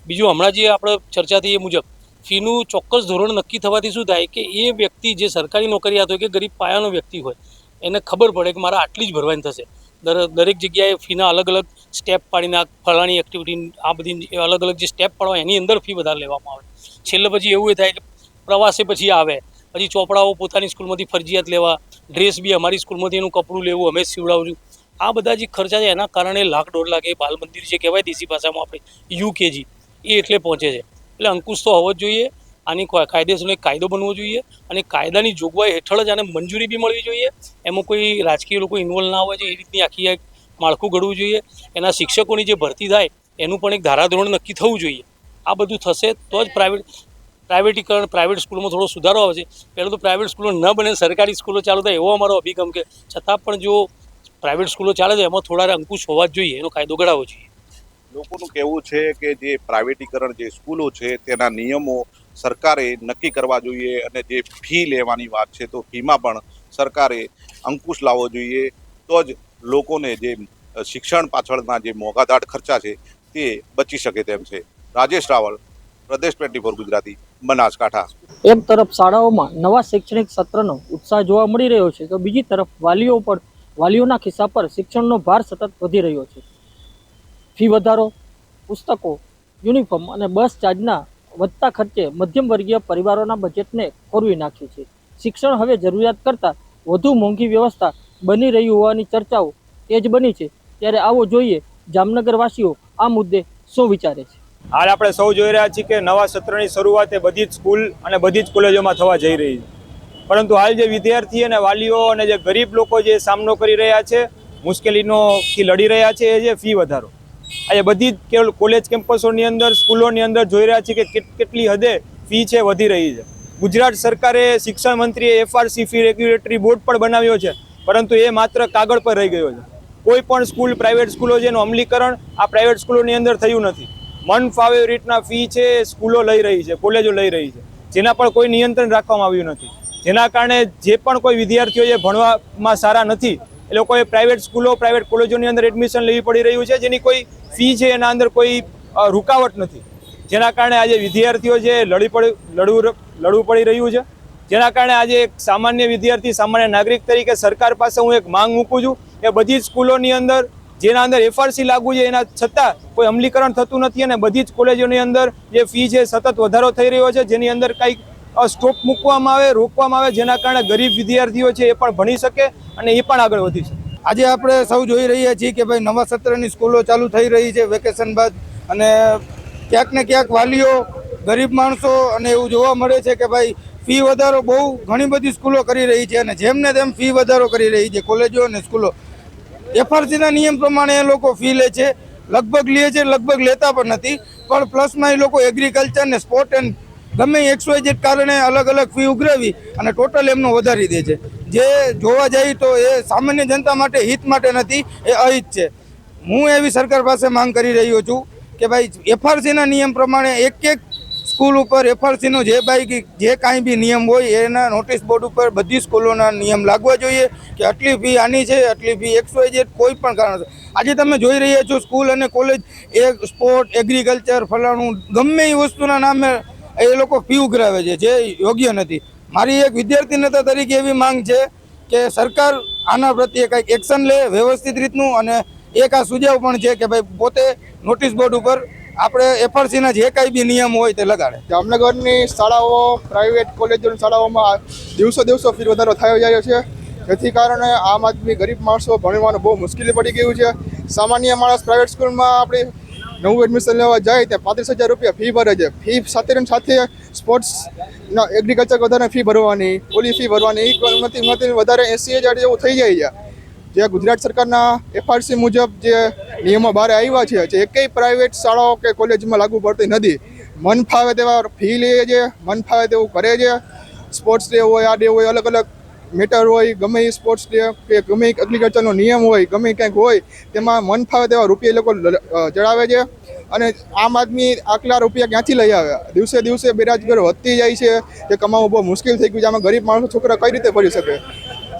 બીજું હમણાં જે આપણે ચર્ચા થઈ એ મુજબ ફીનું ચોક્કસ ધોરણ નક્કી થવાથી શું થાય કે એ વ્યક્તિ જે સરકારી નોકરિયાત હોય કે ગરીબ પાયાનો વ્યક્તિ હોય એને ખબર પડે કે મારે આટલી જ ભરવાની થશે. દરેક જગ્યાએ ફીના અલગ અલગ સ્ટેપ પાડીને આ ફલાણી એક્ટિવિટી આ બધી અલગ અલગ જે સ્ટેપ પાડવા એની અંદર ફી વધારે લેવામાં આવે. છેલ્લે પછી એવું થાય કે પ્રવાસે પછી આવે, પછી ચોપડાઓ પોતાની સ્કૂલમાંથી ફરજિયાત લેવા, ડ્રેસ બી અમારી સ્કૂલમાંથી એનું કપડું લેવું અમે જ સીવડાવું છું. આ બધા જે ખર્ચા છે એના કારણે $1.5 લાખ એ બાલ મંદિર જે કહેવાય દેશી ભાષામાં આપણે UKG એ એટલે પહોંચે છે. એટલે અંકુશ તો હોવો જ જોઈએ. આની કાયદેસરનો એક કાયદો બનવો જોઈએ અને કાયદાની જોગવાઈ હેઠળ જ આને મંજૂરી બી મળવી જોઈએ. એમાં કોઈ રાજકીય લોકો ઇન્વોલ્વ ના હોય છે એ રીતની આખી એક માળખું ઘડવું જોઈએ. એના શિક્ષકોની જે ભરતી થાય એનું પણ એક ધારાધોરણ નક્કી થવું જોઈએ. આ બધું થશે તો જ પ્રાઇવેટીકરણ પ્રાઇવેટ સ્કૂલોમાં થોડો સુધારો આવે છે. પહેલાં તો પ્રાઇવેટ સ્કૂલો ન બને સરકારી સ્કૂલો ચાલુ થાય એવો અમારો અભિગમ, કે છતાં પણ જો પ્રાઇવેટ સ્કૂલો ચાલે છે એમાં થોડા અંકુશ હોવા જ જોઈએ, એનો કાયદો ઘડાવવો જોઈએ. લોકોનું કહેવું છે કે જે પ્રાઇવેટીકરણ જે સ્કૂલો છે તેના નિયમો સરકારે નક્કી કરવા જોઈએ અને જે ફી લેવાની વાત છે તો ફીમાં પણ સરકારે અંકુશ લાવવો જોઈએ, તો જ લોકોને જે શિક્ષણ પાછળના જે મોંઘાદાટ ખર્ચા છે તે બચી શકે તેમ છે. રાજેશ રાવલ, પ્રદેશ 24 ગુજરાતી, બનાસકાંઠા. એક તરફ શાળાઓમાં નવા શૈક્ષણિક સત્રનો ઉત્સાહ જોવા મળી રહ્યો છે, તો બીજી તરફ વાલીઓના ખિસ્સા પર શિક્ષણનો ભાર સતત વધી રહ્યો છે. ફી વધારો, પુસ્તકો, યુનિફોર્મ અને બસ ચાર્જના વધતા ખર્ચે મધ્યમ વર્ગીય પરિવારોના બજેટને ખોરવી નાખ્યું છે. શિક્ષણ હવે જરૂરિયાત કરતાં વધુ મોંઘી વ્યવસ્થા બની રહી હોવાની ચર્ચાઓ તેજ બની છે. ત્યારે આવો જોઈએ જામનગરવાસીઓ આ મુદ્દે શું વિચારે છે. હાલ આપણે સૌ જોઈ રહ્યા છીએ કે નવા સત્રની શરૂઆત એ બધી જ સ્કૂલ અને બધી જ કોલેજોમાં થવા જઈ રહી છે, પરંતુ હાલ જે વિદ્યાર્થી અને વાલીઓ અને જે ગરીબ લોકો જે સામનો કરી રહ્યા છે, મુશ્કેલીનોથી લડી રહ્યા છે, એ છે ફી વધારો. આજે બધી જ કોલેજ કેમ્પસોની અંદર, સ્કૂલોની અંદર જોઈ રહ્યા છીએ કે કેટલી હદે ફી છે વધી રહી છે. ગુજરાત સરકારે, શિક્ષણ મંત્રીએ FRC ફી રેગ્યુલેટરી બોર્ડ પણ બનાવ્યો છે, પરંતુ એ માત્ર કાગળ પર રહી ગયો છે. કોઈ પણ સ્કૂલ, પ્રાઇવેટ સ્કૂલો જેનું અમલીકરણ આ પ્રાઇવેટ સ્કૂલોની અંદર થયું નથી. મન ફાવે એવી રીતના ફી છે સ્કૂલો લઈ રહી છે, કોલેજો લઈ રહી છે, જેના પર કોઈ નિયંત્રણ રાખવામાં આવ્યું નથી. જેના કારણે જે પણ કોઈ વિદ્યાર્થીઓ જે ભણવામાં સારા નથી એ લોકોએ પ્રાઇવેટ સ્કૂલો, પ્રાઇવેટ કોલેજોની અંદર એડમિશન લેવી પડી રહ્યું છે, જેની કોઈ ફી છે એના અંદર કોઈ રૂકાવટ નથી. જેના કારણે આજે વિદ્યાર્થીઓ જે લડવું પડી રહ્યું છે. જેના કારણે આજે એક સામાન્ય વિદ્યાર્થી, સામાન્ય નાગરિક તરીકે સરકાર પાસે હું એક માંગ મૂકું છું કે બધી જ સ્કૂલોની અંદર જેના અંદર FRC લાગુ છે એના છતાં કોઈ અમલીકરણ થતું નથી અને બધી જ કોલેજોની અંદર જે ફી છે સતત વધારો થઈ રહ્યો છે, જેની અંદર કંઈક સ્ટોપ મૂકવામાં આવે, રોકવામાં આવે, જેના કારણે ગરીબ વિદ્યાર્થીઓ છે એ પણ ભણી શકે અને એ પણ આગળ વધી શકે. આજે આપણે સૌ જોઈ રહ્યા છીએ કે ભાઈ નવા સત્રની સ્કૂલો ચાલુ થઈ રહી છે વેકેશન બાદ, અને ક્યાંક ને ક્યાંક વાલીઓ, ગરીબ માણસો અને એવું જોવા મળે છે કે ભાઈ ફી વધારો બહુ ઘણી બધી સ્કૂલો કરી રહી છે અને જેમને તેમ ફી વધારો કરી રહી છે કોલેજો અને સ્કૂલો. FRCના નિયમ પ્રમાણે એ લોકો ફી લે છે, લગભગ લે છે, લગભગ લેતા પણ નથી, પણ પ્લસમાં એ લોકો એગ્રીકલ્ચર ને સ્પોર્ટ એન્ડ ગમે XYZ કારણે અલગ અલગ ફી ઉઘરાવી અને ટોટલ એમનો વધારી દે છે. જે જોવા જઈએ તો એ સામાન્ય જનતા માટે હિત માટે નથી, એ અહિત છે. હું એવી સરકાર પાસે માંગ કરી રહ્યો છું કે ભાઈ FRCના નિયમ પ્રમાણે એક સ્કૂલ ઉપર એફઆરસીનો જે કાંઈ બી નિયમ હોય એના નોટિસ બોર્ડ ઉપર બધી સ્કૂલોના નિયમ લાગવા જોઈએ કે આટલી ફી આની છે, આટલી ફી XYZ કોઈ પણ કારણસર. આજે તમે જોઈ રહ્યા છો સ્કૂલ અને કોલેજ સ્પોર્ટ, એગ્રીકલ્ચર, ફલાણું ગમે એ વસ્તુના નામે એ લોકો ફી ઉઘરાવે છે, જે યોગ્ય નથી. મારી એક વિદ્યાર્થી નેતા તરીકે એવી માંગ છે કે સરકાર આના પ્રત્યે કંઈક એક્શન લે વ્યવસ્થિત રીતનું. અને એક આ સુઝાવ પણ છે કે ભાઈ પોતે નોટિસ બોર્ડ ઉપર આપણે એફઆરસીના જે કાંઈ બી નિયમ હોય તે લગાડે. જામનગરની શાળાઓ, પ્રાઇવેટ કોલેજોની શાળાઓમાં દિવસો ફી વધારો થયો જાય છે, જેથી કારણે આમ આદમી ગરીબ માણસો ભણવાનું બહુ મુશ્કેલી પડી ગયું છે. સામાન્ય માણસ પ્રાઇવેટ સ્કૂલમાં આપણે નવું એડમિશન લેવા જાય ત્યાં 35,000 રૂપિયા ફી ભરે છે. ફી સાથે સ્પોર્ટ્સ એગ્રીકલ્ચર વધારે ફી ભરવાની, ઓલી ફી ભરવાની, એ વધારે 80,000 જેવું થઈ જાય છે. જે ગુજરાત સરકારના એફઆરસી મુજબ જે નિયમો બહાર આવ્યા છે, જે એકેય પ્રાઇવેટ શાળાઓ કે કોલેજમાં લાગુ પડતી નથી. મન ફાવે તેવા ફી લે છે, મન ફાવે તેવું કરે છે. સ્પોર્ટ્સ ડે હોય, આ ડે હોય, અલગ અલગ મેટર હોય, ગમે એ સ્પોર્ટ્સ ડે કે ગમે એ એગ્રીકલ્ચરનો નિયમ હોય, ગમે કંઈક હોય, તેમાં મન ફાવે તેવા રૂપિયા લોકો ચડાવે છે. અને આમ આદમી આટલા રૂપિયા ક્યાંથી લઈ આવે? દિવસે બેરોજગારી વધતી જાય છે, જે કમાવું બહુ મુશ્કેલ થઈ ગયું છે. આમાં ગરીબ માણસો છોકરા કઈ રીતે ભરી શકે?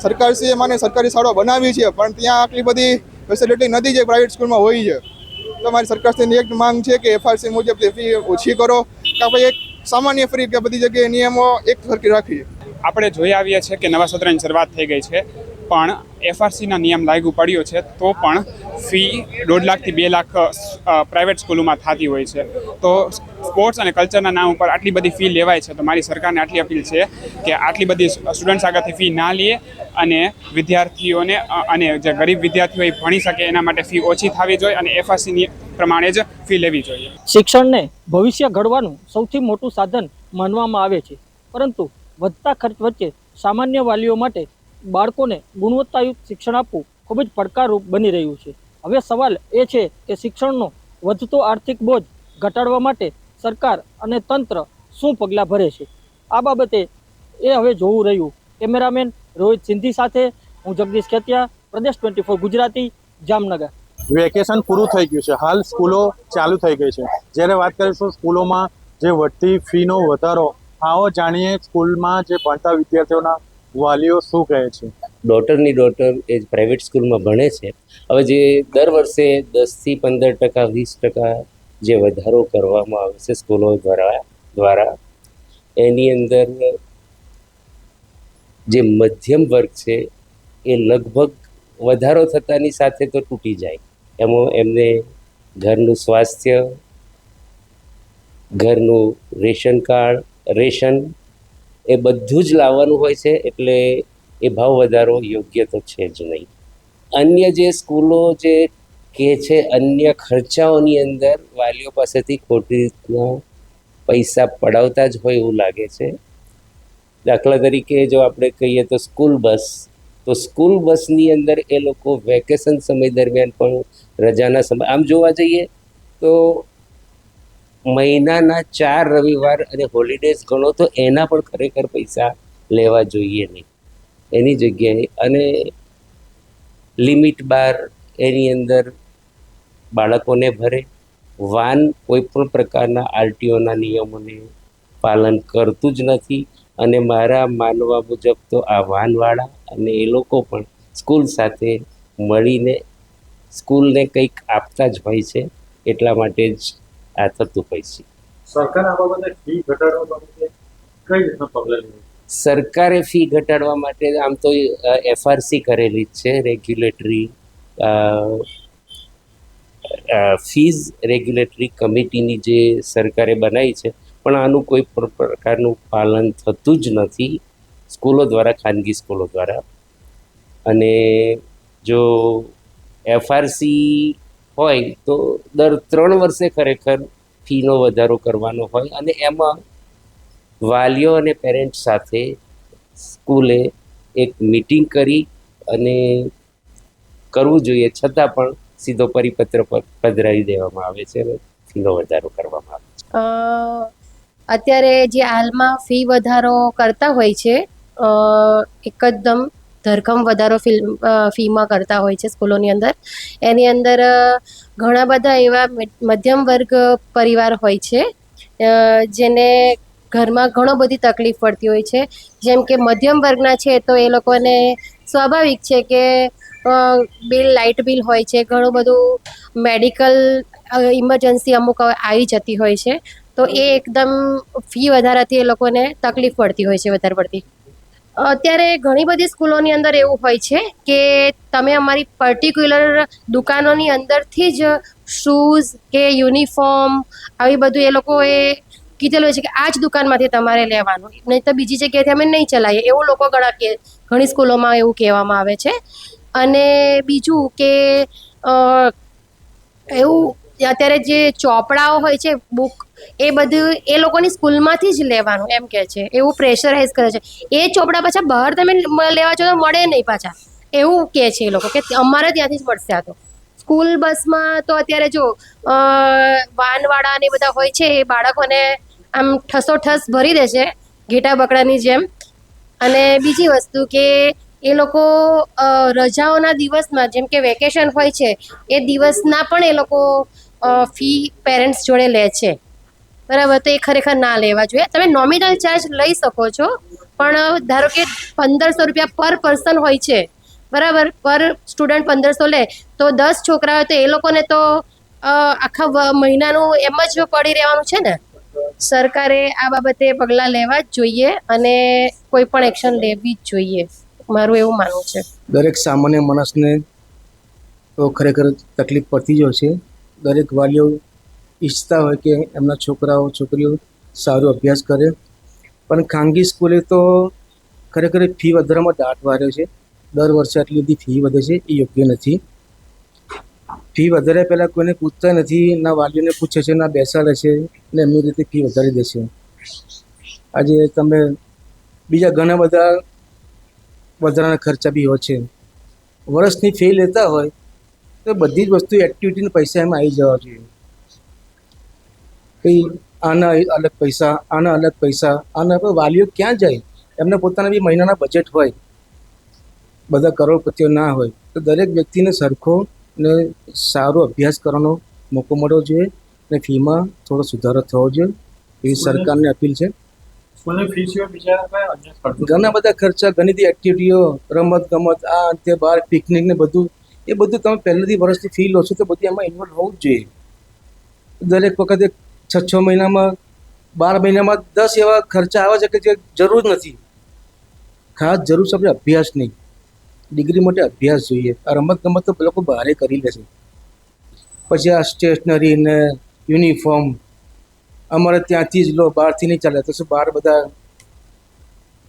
સરકારશ્રીએ મને સરકારી શાળાઓ બનાવી છે, પણ ત્યાં આટલી બધી ફેસિલિટી નથી જે પ્રાઇવેટ સ્કૂલમાં હોય છે. તો મારી સરકારશ્રીની એક માંગ છે કે એફઆરસી મુજબ તે ફી ઓછી કરો, કે ભાઈ એક સામાન્ય ફી કે બધી જગ્યાએ નિયમો એક સરખી રાખીએ. આપણે જોઈ આવીએ છીએ કે નવા સત્રની શરૂઆત થઈ ગઈ છે, પણ એફઆરસીના નિયમ લાગુ પડ્યો છે તો પણ ફી 1.5 લાખથી 2 લાખ પ્રાઇવેટ સ્કૂલોમાં થતી હોય છે. તો સ્પોર્ટ્સ અને કલ્ચરના નામ ઉપર આટલી બધી ફી લેવાય છે. તો મારી સરકારને આટલી અપીલ છે કે આટલી બધી સ્ટુડન્ટ્સ આગળથી ફી ના લે અને વિદ્યાર્થીઓને અને જે ગરીબ વિદ્યાર્થીઓ એ ભણી શકે એના માટે ફી ઓછી થવી જોઈએ અને એફઆરસી પ્રમાણે જ ફી લેવી જોઈએ. શિક્ષણને ભવિષ્ય ઘડવાનું સૌથી મોટું સાધન માનવામાં આવે છે, પરંતુ વધતા ખર્ચ વચ્ચે સામાન્ય વાલીઓ માટે બાળકોને ગુણવત્તાયુક્ત શિક્ષણ આપવું ખૂબ જ પડકારરૂપ બની રહ્યું છે. હવે સવાલ એ છે કે શિક્ષણનો વધતો આર્થિક બોજ ઘટાડવા માટે સરકાર અને તંત્ર શું પગલાં ભરે છે? આ બાબતે એ હવે જોવું રહ્યું. કેમેરામેન રોહિત સિંધી સાથે હું જગદીશ ખેતિયા, પ્રદેશ 24 ગુજરાતી, જામનગર. વેકેશન પૂરું થઈ ગયું છે, હાલ સ્કૂલો ચાલુ થઈ ગઈ છે. જ્યારે વાત કરીશું સ્કૂલોમાં જે વધતી ફીનો વધારો, આવો જાણીએ સ્કૂલમાં જે ભણતા વિદ્યાર્થીઓના વાલીઓ શું કહે છે. ડોટરની ડોટર એ પ્રાઇવેટ સ્કૂલમાં ભણે છે. હવે જે દર વર્ષે 10થી 15%, 20% જે વધારો કરવામાં આવે છે સ્કૂલો દ્વારા એની અંદર જે મધ્યમ વર્ગ છે એ લગભગ વધારો થતાની સાથે તો તૂટી જાય. એમાં એમને ઘરનું સ્વાસ્થ્ય, ઘરનું રેશન કાર્ડ, રેશન એ બધું જ લાવવાનું હોય છે, એટલે એ ભાવ વધારો યોગ્ય તો છે જ નહીં. અન્ય જે સ્કૂલો જે કે છે અન્ય ખર્ચાઓની અંદર વાલીઓ પાસેથી ખોટી રીતના પૈસા પડાવતા જ હોય એવું લાગે છે. દાખલા તરીકે જો આપણે કહીએ તો સ્કૂલ બસની અંદર એ લોકો વેકેશન સમય દરમિયાન પણ રજાના સમય આમ જોવા જઈએ તો મહિનાના 4 રવિવાર અને હોલિડેઝ ગણો તો એના પણ ખરેખર પૈસા લેવા જોઈએ નહીં એની જગ્યાએ. અને લિમિટ બાર એની અંદર બાળકોને ભરે, વાન કોઈ પણ પ્રકારના આરટીઓના નિયમોને પાલન કરતું જ નથી. અને મારા માનવા મુજબ તો આ વાનવાળા અને એ લોકો પણ સ્કૂલ સાથે મળીને સ્કૂલને કંઈક આપતા જ હોય છે, એટલા માટે જ આ થતું હોય છે. સરકાર આ બાબતે ફી ઘટાડવા બાબતે કઈ રીતના પગલાં લે? સરકારે ફી ઘટાડવા માટે આમ તો એફઆરસી કરેલી જ છે, રેગ્યુલેટરી ફીઝ રેગ્યુલેટરી કમિટીની જે સરકારે બનાવી છે, પણ આનું કોઈ પણ પ્રકારનું પાલન થતું જ નથી સ્કૂલો દ્વારા, ખાનગી સ્કૂલો દ્વારા. અને જો એફઆરસી હોય તો દર 3 વર્ષે ખરેખર ફીનો વધારો કરવાનો હોય અને એમાં વાલીઓ અને પેરેન્ટ્સ સાથે સ્કૂલે એક મીટિંગ કરી અને કરવું જોઈએ, છતાં પણ સીધો પરિપત્ર પર પધરાવી દેવામાં આવે છે અને ફીનો વધારો કરવામાં આવે છે. અત્યારે જે હાલમાં ફી વધારો કરતા હોય છે, એકદમ ધરખમ વધારો ફીમાં કરતા હોય છે સ્કૂલોની અંદર. એની અંદર ઘણા બધા એવા મધ્યમ વર્ગ પરિવાર હોય છે જેને ઘરમાં ઘણો બધી તકલીફ પડતી હોય છે. જેમ કે મધ્યમ વર્ગના છે તો એ લોકોને સ્વાભાવિક છે કે બિલ, લાઇટ બિલ હોય છે, ઘણું બધું મેડિકલ ઇમરજન્સી અમુક આવી જતી હોય છે, તો એ એકદમ ફી વધારાથી એ લોકોને તકલીફ પડતી હોય છે વધારે પડતી. અત્યારે ઘણી બધી સ્કૂલોની અંદર એવું હોય છે કે તમે અમારી પર્ટિક્યુલર દુકાનોની અંદરથી જ શૂઝ કે યુનિફોર્મ આવી બધું એ લોકોએ કીધેલું હોય છે કે આ જ દુકાનમાંથી તમારે લેવાનું, નહીં તો બીજી જગ્યાએથી અમે નહીં ચલાવીએ, એવું લોકો ઘણી સ્કૂલોમાં એવું કહેવામાં આવે છે. અને બીજું કે એવું અત્યારે જે ચોપડાઓ હોય છે, બુક, એ બધું એ લોકોની સ્કૂલમાંથી જ લેવાનું એમ કહે છે, એવું પ્રેશરાઇઝ કરે છે. એ ચોપડા પાછા બહાર તમે લેવા જાઓ તો મળે નહીં પાછા, એવું કહે છે એ લોકો કે અમારે ત્યાંથી જ મળશે. આ તો સ્કૂલ બસમાં તો અત્યારે જો વાનવાળા ને બધા હોય છે, એ બાળકોને આમ ઠસોઠસ ભરી દે છે ઘેટા બકડાની જેમ. અને બીજી વસ્તુ કે એ લોકો રજાઓના દિવસમાં, જેમ કે વેકેશન હોય છે, એ દિવસના પણ એ લોકો ફી પેરેન્ટ્સ જોડે લે છે, બરાબર. તો એ ખરેખર ના લેવા જોઈએ. તમે નોમિનલ ચાર્જ લઈ શકો છો, પણ ધારો કે 1500 રૂપિયા પર પર્સન હોય છે, બરાબર, પર સ્ટુડન્ટ 1500 લે તો 10 છોકરા હોય તો એ લોકોને તો આખા મહિનાનું એમ જ પડી રહેવાનું છે ને. સરકારે આ બાબતે પગલાં લેવા જ જોઈએ અને કોઈ પણ એક્શન લેવી જ જોઈએ, મારું એવું માનવું છે. દરેક સામાન્ય માણસને તો ખરેખર તકલીફ પડતી જ હોય છે. દરેક વાલીઓ ઈચ્છતા હોય કે એમના છોકરાઓ છોકરીઓ સારો અભ્યાસ કરે, પણ ખાનગી સ્કૂલે તો ખરેખર ફી વધારવામાં દાટ વાળ્યો છે. દર વર્ષે આટલી બધી ફી વધે છે, એ યોગ્ય નથી. ફી વધાર્યા પહેલાં કોઈને પૂછતા નથી, ના વાલીઓને પૂછે છે, ના બેસાડે છે, ને એમની રીતે ફી વધારી દે છે. આજે તમે બીજા ઘણા બધા વધારાના ખર્ચા બી હોય છે. વર્ષની ફી લેતા હોય તો બધી જ વસ્તુ એક્ટિવિટીના પૈસા એમાં આવી જવા જોઈએ. કંઈ આના અલગ પૈસા, આના અલગ પૈસા, આના પર વાલીઓ ક્યાં જાય? એમને પોતાના બી મહિનાના બજેટ હોય, બધા કરોડપતિઓ ના હોય. તો દરેક વ્યક્તિને સરખો ને સારો અભ્યાસ કરવાનો મોકો મળવો જોઈએ ને ફીમાં થોડો સુધારો થવો જોઈએ, એવી સરકારને અપીલ છે. ઘણા બધા ખર્ચા, ઘણી બધી એક્ટિવિટીઓ, રમત ગમત, આ અંતે બહાર પિકનિક ને બધું, એ બધું તમે પહેલેથી વર્ષથી ફી લો છો તો બધું એમાં ઇન્વોલ્વ હોવું જ જોઈએ. દરેક વખતે 6 મહિનામાં, 12 મહિનામાં 10 એવા ખર્ચા આવે છે કે જે જરૂર નથી. ખાસ જરૂર છે આપણે અભ્યાસની. ડિગ્રી માટે અભ્યાસ જોઈએ. આ રમત ગમત તો લોકો બહારે કરી લે છે. પછી આ સ્ટેશનરી ને યુનિફોર્મ અમારે ત્યાંથી જ લો, બહારથી નહીં ચાલે. તો શું બહાર બધા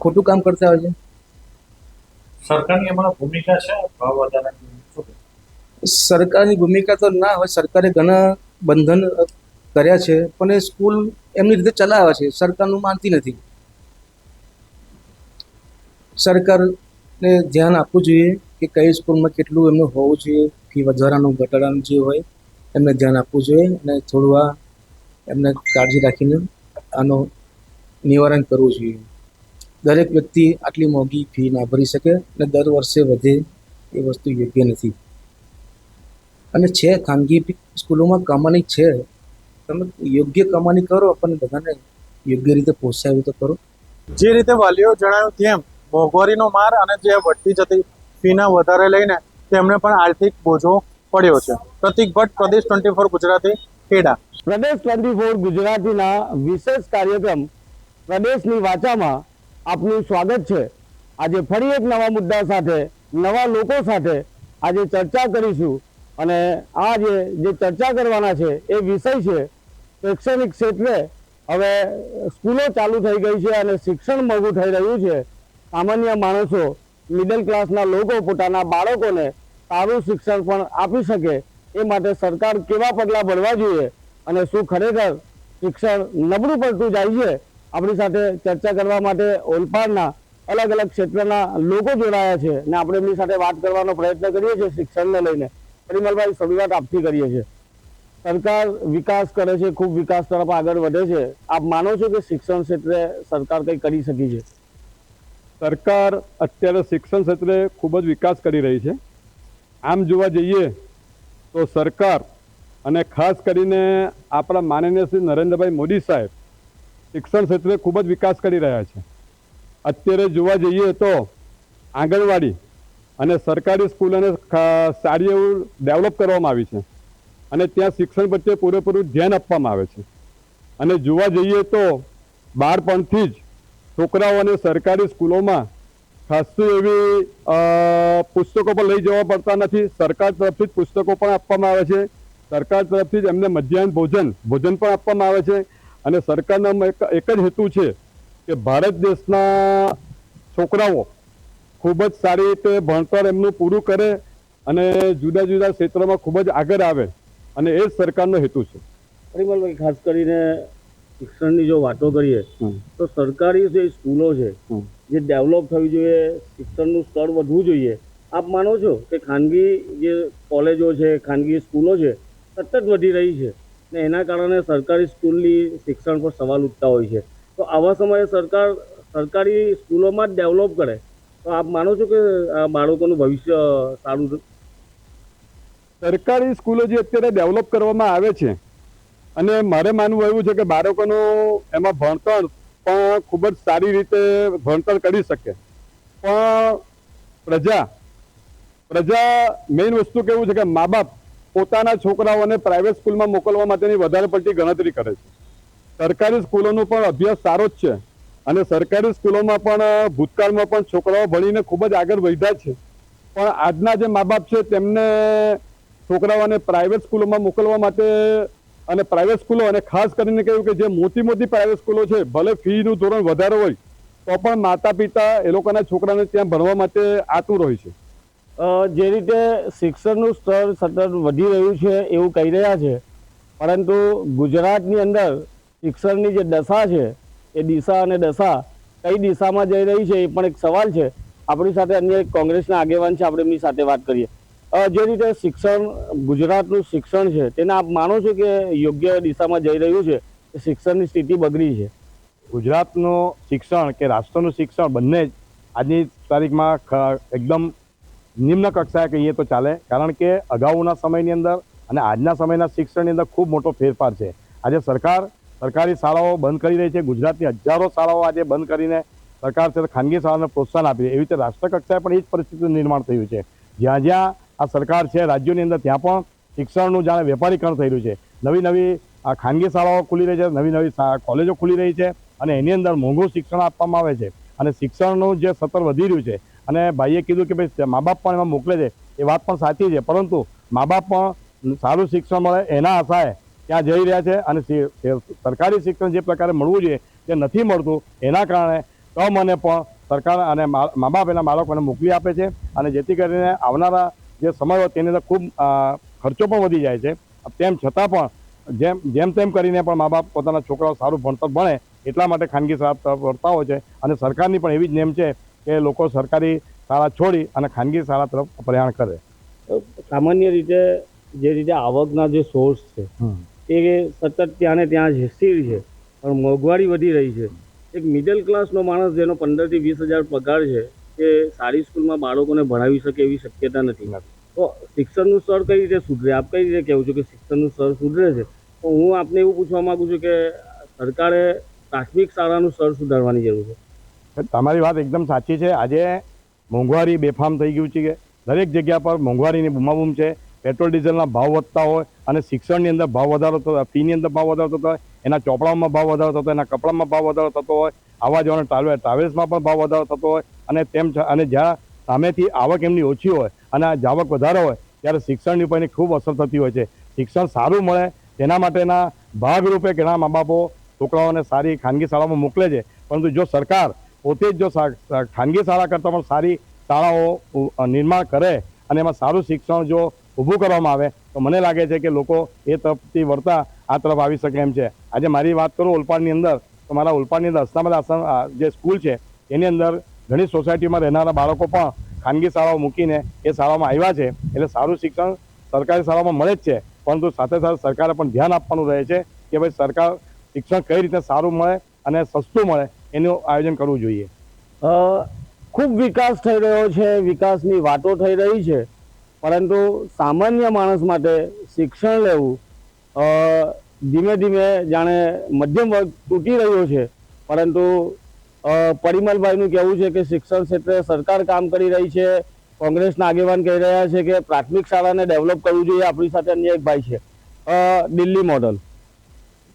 ખોટું કામ કરતા હોય છે? સરકારની એમાં ભૂમિકા છે ભાવ વધારાની? સરકારની ભૂમિકા તો ના હોય. સરકારે ઘણા બંધન કર્યા છે, પણ એ સ્કૂલ એમની રીતે ચલાવે છે, સરકારનું માનતી નથી. સરકારને ધ્યાન આપવું જોઈએ કે કઈ સ્કૂલમાં કેટલું એમનું હોવું જોઈએ, ફી વધારાનું ઘટાડાનું જે હોય એમને ધ્યાન આપવું જોઈએ અને થોડું આ એમને કાળજી રાખીને આનું નિવારણ કરવું જોઈએ. દરેક વ્યક્તિ આટલી મોંઘી ફી ના ભરી શકે અને દર વર્ષે વધે એ વસ્તુ યોગ્ય નથી. અને છે ખાનગી સ્કૂલોમાં કમાણી છે, તમે યોગ્ય કમાણી કરો પણ બધાને યોગ્ય રીતે પોસાય તો કરો. જે રીતે વાલીઓ જણાવ્યું તેમ મોંઘવારીનો માર અને જે વધતી જતી ફીના વધારે લઈને તેમને પણ આર્થિક બોજો પડ્યો છે. પ્રતિક ભટ્ટ, પ્રદેશ 24 ગુજરાતી, ખેડા. પ્રદેશ 24 ગુજરાતીના વિશેષ કાર્યક્રમ પ્રદેશની વાચામાં આપનું સ્વાગત છે. આજે ફરી એક નવા મુદ્દા સાથે, નવા લોકો સાથે આજે ચર્ચા કરીશું. અને આજે જે ચર્ચા કરવાના છે એ વિષય છે શૈક્ષણિક ક્ષેત્રે હવે સ્કૂલો ચાલુ થઈ ગઈ છે અને શિક્ષણ મોંઘું થઈ રહ્યું છે. સામાન્ય માણસો, મિડલ ક્લાસના લોકો પોતાના બાળકોને સારું શિક્ષણ પણ આપી શકે એ માટે સરકાર કેવા પગલાં ભરવા જોઈએ અને શું ખરેખર શિક્ષણ નબળું પડતું જાય છે? આપણી સાથે ચર્ચા કરવા માટે ઓલપાડના અલગ અલગ ક્ષેત્રના લોકો જોડાયા છે અને આપણે એમની સાથે વાત કરવાનો પ્રયત્ન કરીએ છીએ શિક્ષણને લઈને. પરિમલભાઈ, શરૂઆત આપથી કરીએ છીએ. સરકાર વિકાસ કરે છે, ખૂબ વિકાસ તરફ આગળ વધે છે. આપ માનો છો કે શિક્ષણ ક્ષેત્રે સરકાર કંઈ કરી શકી છે? સરકાર અત્યારે શિક્ષણ ક્ષેત્રે ખૂબ જ વિકાસ કરી રહી છે. આમ જોવા જઈએ તો સરકાર અને ખાસ કરીને આપણા માનનીય શ્રી નરેન્દ્રભાઈ મોદી સાહેબ શિક્ષણ ક્ષેત્રે ખૂબ જ વિકાસ કરી રહ્યા છે. અત્યારે જોવા જઈએ તો આંગણવાડી અને સરકારી સ્કૂલોને સારી એવું ડેવલપ કરવામાં આવી છે અને ત્યાં શિક્ષણ પ્રત્યે પૂરેપૂરું ધ્યાન આપવામાં આવે છે. અને જોવા જઈએ તો બાળપણથી જ છોકરાઓને સરકારી સ્કૂલોમાં ખાસી એવી પુસ્તકો પણ લઈ જવા પડતા નથી. સરકાર તરફથી જ પુસ્તકો પણ આપવામાં આવે છે. સરકાર તરફથી જ એમને મધ્યાહન ભોજન પણ આપવામાં આવે છે. અને સરકારનો એક જ હેતુ છે કે ભારત દેશના છોકરાઓ ખૂબ જ સારી રીતે ભણતર એમનું પૂરું કરે અને જુદા જુદા ક્ષેત્રોમાં ખૂબ જ આગળ આવે, અને એ જ સરકારનો હેતુ છે. પરિમલભાઈ, ખાસ કરીને શિક્ષણની જો વાતો કરીએ તો સરકારી જે સ્કૂલો છે જે ડેવલપ થવી જોઈએ, શિક્ષણનું સ્તર વધવું જોઈએ, આપ માનો છો કે ખાનગી જે કોલેજો છે, ખાનગી સ્કૂલો છે સતત વધી રહી છે ને એના કારણે સરકારી સ્કૂલની શિક્ષણ પર સવાલ ઉઠતા હોય છે? તો આવા સમયે સરકાર સરકારી સ્કૂલોમાં જ ડેવલપ કરે તો આપ માનો છો કે આ બાળકોનું ભવિષ્ય સારું? સરકારી સ્કૂલો જે અત્યારે ડેવલપ કરવામાં આવે છે, અને મારે માનવું એવું છે કે બાળકોનું એમાં ભણતર પણ ખૂબ જ સારી રીતે ભણતર કરી શકે. પણ પ્રજા મેઇન વસ્તુ કેવું છે કે મા બાપ પોતાના છોકરાઓને પ્રાઇવેટ સ્કૂલમાં મોકલવા માટેની વધારે પડતી ગણતરી કરે છે. સરકારી સ્કૂલોનો પણ અભ્યાસ સારો જ છે અને સરકારી સ્કૂલોમાં પણ ભૂતકાળમાં પણ છોકરાઓ ભણીને ખૂબ જ આગળ વધ્યા છે. પણ આજના જે મા બાપ છે તેમને છોકરાઓને પ્રાઇવેટ સ્કૂલોમાં મોકલવા માટે, અને પ્રાઇવેટ સ્કૂલો, અને ખાસ કરીને કહ્યું કે જે મોટી પ્રાઇવેટ સ્કૂલો છે ભલે ફીનું ધોરણ વધારે હોય તો પણ માતા પિતા એ લોકોના છોકરાને ત્યાં ભણવા માટે આતુર હોય છે. જે રીતે શિક્ષણનું સ્તર સતત વધી રહ્યું છે એવું કહી રહ્યા છે, પરંતુ ગુજરાતની અંદર શિક્ષણની જે દશા છે એ દિશા અને દશા કઈ દિશામાં જઈ રહી છે એ પણ એક સવાલ છે. આપણી સાથે અન્ય એક કોંગ્રેસના આગેવાન છે, આપણે એમની સાથે વાત કરીએ. જે રીતે શિક્ષણ, ગુજરાતનું શિક્ષણ છે તેને આપ માનો છો કે યોગ્ય દિશામાં જઈ રહ્યું છે કે શિક્ષણની સ્થિતિ બગડી છે? ગુજરાતનું શિક્ષણ કે રાષ્ટ્રનું શિક્ષણ બંને જ આજની તારીખમાં એકદમ નિમ્ન કક્ષાએ કહીએ તો ચાલે. કારણ કે અગાઉના સમયની અંદર અને આજના સમયના શિક્ષણની અંદર ખૂબ મોટો ફેરફાર છે. આજે સરકારી શાળાઓ બંધ કરી રહી છે. ગુજરાતની હજારો શાળાઓ આજે બંધ કરીને સરકાર છે ખાનગી શાળાને પ્રોત્સાહન આપી. એવી રીતે રાષ્ટ્ર કક્ષાએ પણ એ જ પરિસ્થિતિનું નિર્માણ થયું છે. જ્યાં જ્યાં આ સરકાર છે રાજ્યોની અંદર, ત્યાં પણ શિક્ષણનું જાણે વેપારીકરણ થઈ રહ્યું છે. નવી ખાનગી શાળાઓ ખુલી રહી છે, નવી કોલેજો ખુલી રહી છે, અને એની અંદર મોંઘું શિક્ષણ આપવામાં આવે છે. અને શિક્ષણનું જે સતત વધી રહ્યું છે, અને ભાઈએ કીધું કે ભાઈ મા બાપ પણ એમાં મોકલે છે, એ વાત પણ સાચી છે. પરંતુ મા બાપ પણ સારું શિક્ષણ મળે એના આશાએ ત્યાં જઈ રહ્યા છે, અને સરકારી શિક્ષણ જે પ્રકારે મળવું જોઈએ તે નથી મળતું. એના કારણે મને પણ સરકાર અને મા બાપ એના બાળકોને મોકલી આપે છે, અને જેથી કરીને આવનારા જે સમય હોય તેની અંદર ખૂબ ખર્ચો પણ વધી જાય છે. તેમ છતાં પણ જેમ તેમ કરીને પણ મા બાપ પોતાના છોકરાઓ સારું ભણતર ભણે એટલા માટે ખાનગી શાળા ભણતા હોય છે. અને સરકારની પણ એવી જ નેમ છે કે લોકો સરકારી શાળા છોડી અને ખાનગી શાળા તરફ પ્રયાણ કરે. સામાન્ય રીતે જે રીતે આવકના જે સોર્સ છે એ સતત ત્યાં ને ત્યાં જ સ્થિર છે, પણ મોંઘવારી વધી રહી છે. એક મિડલ ક્લાસનો માણસ જેનો 15 થી 20 હજાર પગાર છે એ સારી સ્કૂલમાં બાળકોને ભણાવી શકે એવી શક્યતા નથી. તો શિક્ષણનું સ્તર કઈ રીતે સુધરે? આપ કઈ રીતે કહેવું છો કે શિક્ષણનું સ્તર સુધરે છે? તો હું આપને એવું પૂછવા માંગુ છું કે સરકારે પ્રાથમિક શાળાનું સ્તર સુધારવાની જરૂર છે. તમારી વાત એકદમ સાચી છે. આજે મોંઘવારી બેફામ થઈ ગયું છે કે દરેક જગ્યા પર મોંઘવારીની બૂમાબૂમ છે. પેટ્રોલ ડીઝલના ભાવ વધતા હોય અને શિક્ષણની અંદર ભાવ વધારો થતો હોય, ફીની અંદર ભાવ વધારો થતો હોય, એના ચોપડાઓમાં ભાવ વધારો થતો હોય, એના કપડામાં ભાવ વધારો થતો હોય, આવવા જવાના ટ્રાવેલ્સમાં પણ ભાવ વધારો થતો હોય, અને જ્યાં સામેથી આવક એમની ઓછી હોય અને આવક વધારે હોય ત્યારે શિક્ષણની ઉપર ખૂબ અસર થતી હોય છે. શિક્ષણ સારું મળે તેના માટેના ભાગરૂપે ઘણા મા બાપો છોકરાઓને સારી ખાનગી શાળામાં મોકલે છે. પરંતુ જો સરકાર પોતે જ જો ખાનગી શાળા કરતાં પણ સારી શાળાઓ નિર્માણ કરે અને એમાં સારું શિક્ષણ જો ઊભું કરવામાં આવે તો મને લાગે છે કે લોકો એ તરફથી વળતા આ તરફ આવી શકે એમ છે. આજે મારી વાત કરું ઓલપાડની અંદર, તો મારા ઓલપાડની અંદર અસ્તામદ આશ્રમ જે સ્કૂલ છે એની અંદર ઘણી સોસાયટીમાં રહેનારા બાળકો પણ ખાનગી શાળાઓ મૂકીને એ શાળામાં આવ્યા છે. એટલે સારું શિક્ષણ સરકારી શાળામાં મળે જ છે, પરંતુ સાથે સાથે સરકારે પણ ધ્યાન આપવાનું રહે છે કે ભાઈ સરકાર શિક્ષણ કઈ રીતે સારું મળે અને સસ્તું મળે એનું આયોજન કરવું જોઈએ. ખૂબ વિકાસ થઈ રહ્યો છે, વિકાસની વાતો થઈ રહી છે, પરંતુ સામાન્ય માણસ માટે શિક્ષણ લેવું ધીમે ધીમે જાણે મધ્યમ વર્ગ તૂટી રહ્યો છે. પરંતુ પરિમલભાઈનું કહેવું છે કે શિક્ષણ ક્ષેત્રે સરકાર કામ કરી રહી છે. કોંગ્રેસના આગેવાન કહી રહ્યા છે કે પ્રાથમિક શાળાને ડેવલપ કરવું જોઈએ. આપણી સાથે અન્ય એક ભાઈ છે. દિલ્હી મોડલ,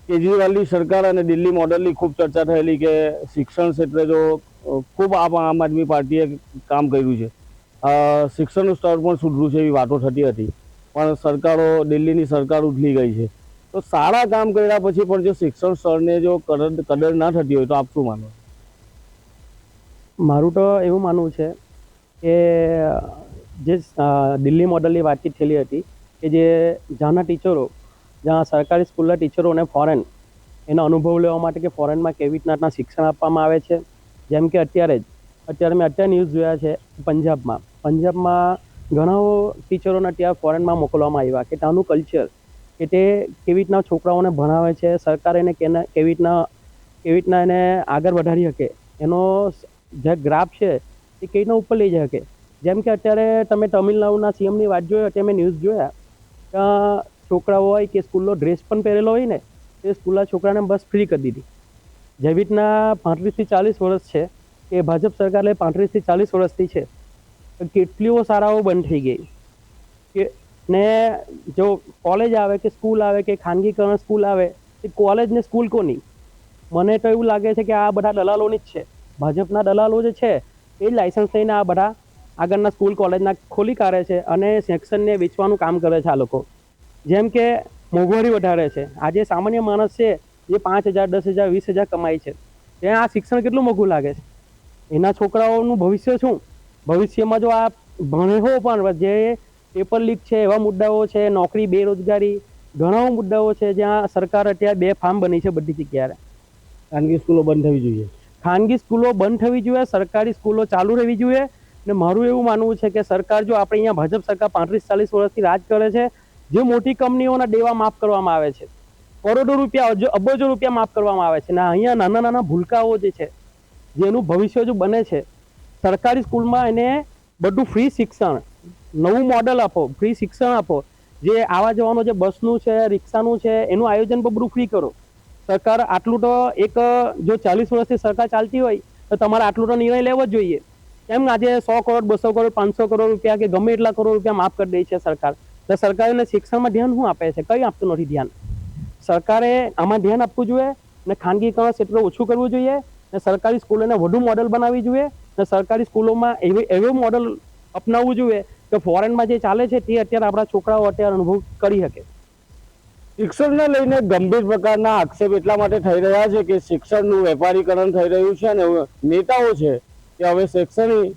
કેજરીવાલની સરકાર અને દિલ્હી મોડલની ખૂબ ચર્ચા થયેલી કે શિક્ષણ ક્ષેત્રે જો ખૂબ આમ આદમી પાર્ટીએ કામ કર્યું છે. શિક્ષણનું સ્તર પણ સુધર્યું છે એવી વાતો થતી હતી, પણ સરકારો, દિલ્હીની સરકાર ઉથલી ગઈ છે. તો સારા કામ કર્યા પછી પણ જો શિક્ષણ સ્તરને જો કદર ના થતી હોય તો આપ શું માનો? મારું તો એવું માનવું છે કે જે દિલ્હી મોડલની વાતચીત થયેલી હતી કે જે જ્યાંના ટીચરો, જ્યાં સરકારી સ્કૂલના ટીચરોને ફોરેન એનો અનુભવ લેવા માટે કે ફોરેનમાં કેવી રીતના શિક્ષણ આપવામાં આવે છે. જેમ કે અત્યારે મેં ન્યૂઝ જોયા છે પંજાબમાં ઘણા ટીચરોને ત્યાં ફોરેનમાં મોકલવામાં આવ્યા કે ત્યાંનું કલ્ચર કે તે કેવી રીતના છોકરાઓને ભણાવે છે, સરકાર એને કેવી રીતના એને આગળ વધારી શકે, એનો જે ગ્રાફ છે એ કેવી રીતના ઉપર લઈ જઈ શકે. જેમ કે અત્યારે તમે તમિલનાડુના સીએમની વાત જોઈ, અત્યારે મેં ન્યૂઝ જોયા ત્યાં છોકરાઓ હોય કે સ્કૂલનો ડ્રેસ પણ પહેરેલો હોય ને તે સ્કૂલના છોકરાને બસ ફ્રી કરી દીધી. જેવી રીતના 35 થી 40 વર્ષ છે કે ભાજપ સરકાર 35 થી 40 વર્ષથી છે, કેટલીઓ શાળાઓ બંધ થઈ ગઈ કે ને જો કોલેજ આવે કે સ્કૂલ આવે કે ખાનગીકરણ સ્કૂલ આવે એ કોલેજ ને સ્કૂલ કોની? મને તો એવું લાગે છે કે આ બધા દલાલોની જ છે. ભાજપના દલાલો જે છે એ જ લાયસન્સ લઈને આ બધા આગળના સ્કૂલ કોલેજના ખોલી કાઢે છે અને શિક્ષણને વેચવાનું કામ કરે છે આ લોકો. જેમ કે મોંઘવારી વધારે છે. આજે સામાન્ય માણસ છે જે 5,000, 10,000, 20,000 કમાય છે, ત્યાં આ શિક્ષણ કેટલું મોંઘું લાગે છે? એના છોકરાઓનું ભવિષ્ય શું? ભવિષ્યમાં જો આ ભણેવો પણ જે પેપર લીક છે એવા મુદ્દાઓ છે, નોકરી, બેરોજગારી, ઘણા મુદ્દાઓ છે જ્યાં સરકાર અત્યારે બે ફાર્મ બની છે બધી જગ્યાએ. ખાનગી સ્કૂલો બંધ થવી જોઈએ. ખાનગી સ્કૂલો બંધ થવી જોઈએ, સરકારી સ્કૂલો ચાલુ રહેવી જોઈએ. ને મારું એવું માનવું છે કે સરકાર જો આપણે અહીંયા ભાજપ સરકાર 35-40 વર્ષથી રાજ કરે છે, જે મોટી કંપનીઓના દેવા માફ કરવામાં આવે છે, કરોડો રૂપિયા, અબજો રૂપિયા માફ કરવામાં આવે છે, ને અહીંયા નાના નાના ભૂલકાઓ જે છે જેનું ભવિષ્ય જો બને છે, સરકારી સ્કૂલમાં એને બધું ફ્રી શિક્ષણ, નવું મોડલ આપો, ફ્રી શિક્ષણ આપો. જે આવા જવાનું જે બસનું છે, રિક્ષાનું છે, એનું આયોજન પણ બધું ફ્રી કરો. સરકાર આટલું તો એક જો 40 વર્ષથી સરકાર ચાલતી હોય તો તમારે આટલું તો નિર્ણય લેવો જ જોઈએ. કેમ આજે 100 કરોડ, 200 કરોડ, 500 કરોડ રૂપિયા કે ગમે એટલા કરોડ રૂપિયા માફ કરી દે છે સરકાર, તો સરકારને શિક્ષણમાં ધ્યાન શું આપે છે? કંઈ આપતું નથી ધ્યાન. સરકારે આમાં ધ્યાન આપવું જોઈએ ને ખાનગીકરણ ક્ષેત્ર ઓછું કરવું જોઈએ ને સરકારી સ્કૂલોને વધુ મોડલ બનાવવી જોઈએ ને સરકારી સ્કૂલોમાં એવું મોડલ અપનાવવું જોઈએ કે ફોરેનમાં જે ચાલે છે તે અત્યારે આપણા છોકરાઓ અત્યારે અનુભવ કરી શકે. શિક્ષણને લઈને ગંભીર પ્રકારના આક્ષેપ એટલા માટે થઈ રહ્યા છે કે શિક્ષણનું વેપારીકરણ થઈ રહ્યું છે અને નેતાઓ છે કે હવે શૈક્ષણિક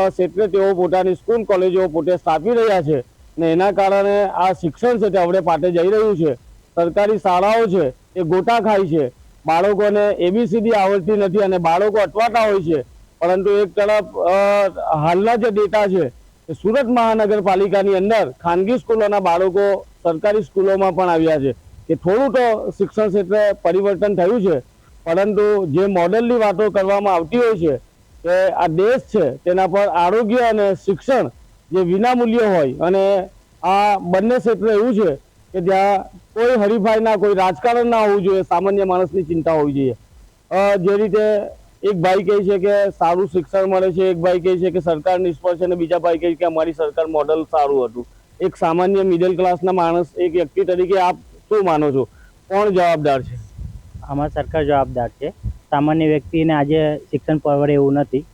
ક્ષેત્રે તેઓ પોતાની સ્કૂલ, કોલેજો પોતે સ્થાપી રહ્યા છે ને એના કારણે આ શિક્ષણ છે તે હવે પાટે જઈ રહ્યું છે. સરકારી શાળાઓ છે એ ગોટા ખાય છે, બાળકોને ABCD આવડતી નથી અને બાળકો અટવાતા હોય છે. પરંતુ એક તરફ હાલના જે ડેટા છે સુરત મહાનગરપાલિકાની અંદર ખાનગી સ્કૂલોના બાળકો સરકારી સ્કૂલોમાં પણ આવ્યા છે કે થોડું તો શિક્ષણ ક્ષેત્રે પરિવર્તન થયું છે. પરંતુ જે મોડલની વાતો કરવામાં આવતી હોય છે કે આ દેશ છે તેના પર આરોગ્ય અને શિક્ષણ જે વિનામૂલ્ય હોય અને આ બંને ક્ષેત્ર એવું છે કે જ્યાં કોઈ હરીફાઈ ના, કોઈ રાજકારણ ના હોવું જોઈએ, સામાન્ય માણસની ચિંતા હોવી જોઈએ. જે રીતે એક ભાઈ કહે છે કે સારું શિક્ષણ મળે છે, એક ભાઈ કહે છે કે સરકાર નિષ્ફળ છે અને બીજા ભાઈ કહે છે કે અમારી સરકાર મોડલ સારું હતું. એક સામાન્ય મિડલ ક્લાસના માણસ, એક વ્યક્તિ તરીકે આપ શું માનો છો, કોણ જવાબદાર છે? અમારી સરકાર જવાબદાર છે. સામાન્ય વ્યક્તિને આજે શિક્ષણ પરવડે એવું નથી.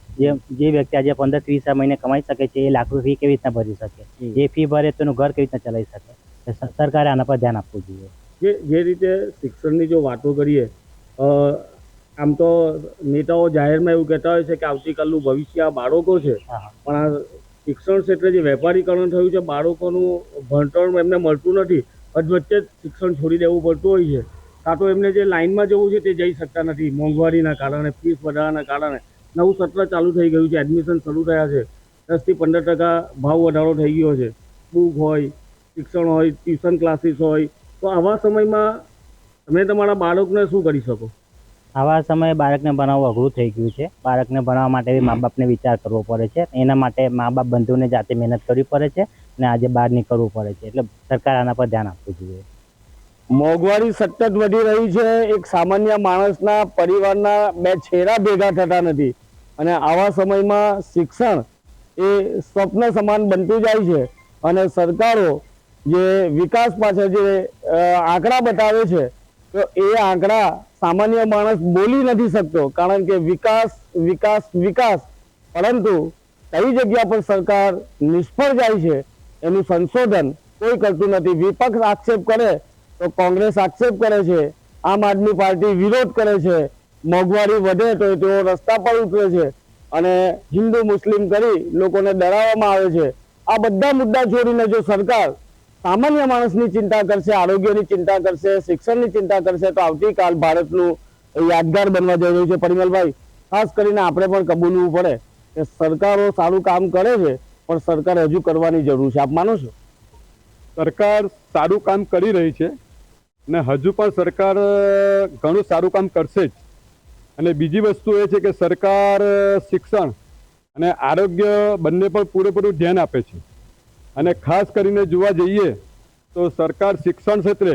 જે વ્યક્તિ આજે 15-30 મહિને કમાઈ શકે છે એ લાખ રૂપિયા ફી કેવી રીતના ભરી શકે? એ ફી ભરે તો એનું ઘર કેવી રીતના ચલાવી શકે? સરકારે આના પર ધ્યાન આપવું જોઈએ. જે રીતે શિક્ષણની જો વાતો કરીએ, આમ તો નેતાઓ જાહેરમાં એવું કહેતા હોય છે કે આવતીકાલનું ભવિષ્ય આ બાળકો છે, પણ આ શિક્ષણ ક્ષેત્રે જે વેપારીકરણ થયું છે, બાળકોનું ભણતર એમને મળતું નથી, વચ્ચે જ શિક્ષણ છોડી દેવું પડતું હોય છે. કાં તો એમને જે લાઇનમાં જવું છે તે જઈ શકતા નથી મોંઘવારીના કારણે, ફીસ વધારાના કારણે. નવું સત્ર ચાલુ થઈ ગયું છે, એડમિશન શરૂ થયા છે, 10 થી 15% ભાવ વધારો થઈ ગયો છે. બુક હોય, શિક્ષણ હોય, ટ્યુશન ક્લાસીસ હોય, તો આવા સમયમાં તમે તમારા બાળકને શું કરી શકો? આવા સમયે બાળકને ભણાવવું અઘરું થઈ ગયું છે. બાળકને ભણાવવા માટે મા બાપને વિચાર કરવો પડે છે. એના માટે મા બાપ બંધુને જાતે મહેનત કરવી પડે છે અને આજે બહાર નીકળવું પડે છે. એટલે સરકાર આના પર ધ્યાન આપવું જોઈએ. મોંઘવારી સતત વધી રહી છે. એક સામાન્ય માણસના પરિવારના બે છેડા ભેગા થતા નથી અને આવા સમયમાં શિક્ષણ એ સ્વપ્ન સમાન બનતું જાય છે અને સરકારો જે વિકાસ પાછળ જે આંકડા બતાવે છે તો એ આંકડા સામાન્ય માણસ બોલી નથી શકતો, કારણ કે વિકાસ વિકાસ વિકાસ, પરંતુ કઈ જગ્યા પર સરકાર નિષ્ફળ જાય છે એનું સંશોધન કોઈ કરતું નથી. વિપક્ષ આક્ષેપ કરે તો કોંગ્રેસ આક્ષેપ કરે છે, આમ આદમી પાર્ટી વિરોધ કરે છે, મોંઘવારી વધે તો તેઓ રસ્તા પર ઉતરે છે અને હિન્દુ મુસ્લિમ કરી લોકોને ડરાવવામાં આવે છે. આ બધા મુદ્દા છોડીને જો સરકાર સામાન્ય માણસની ચિંતા કરશે, આરોગ્યની ચિંતા કરશે, શિક્ષણની ચિંતા કરશે તો આવતીકાલ ભારતનું યાદગાર બનવા જઈ રહ્યું છે. પરિમલભાઈ, ખાસ કરીને આપણે પણ કબૂલવું પડે કે સરકારો સારું કામ કરે છે પણ સરકાર હજુ કરવાની જરૂર છે. આપ માનો છો? સરકાર સારું કામ કરી રહી છે ને હજુ પણ સરકાર ઘણું સારું કામ કરશે જ. અને બીજી વસ્તુ એ છે કે સરકાર શિક્ષણ અને આરોગ્ય બંને પર પૂરેપૂરું ધ્યાન આપે છે. અને ખાસ કરીને જોવા જઈએ તો સરકાર શિક્ષણ ક્ષેત્રે,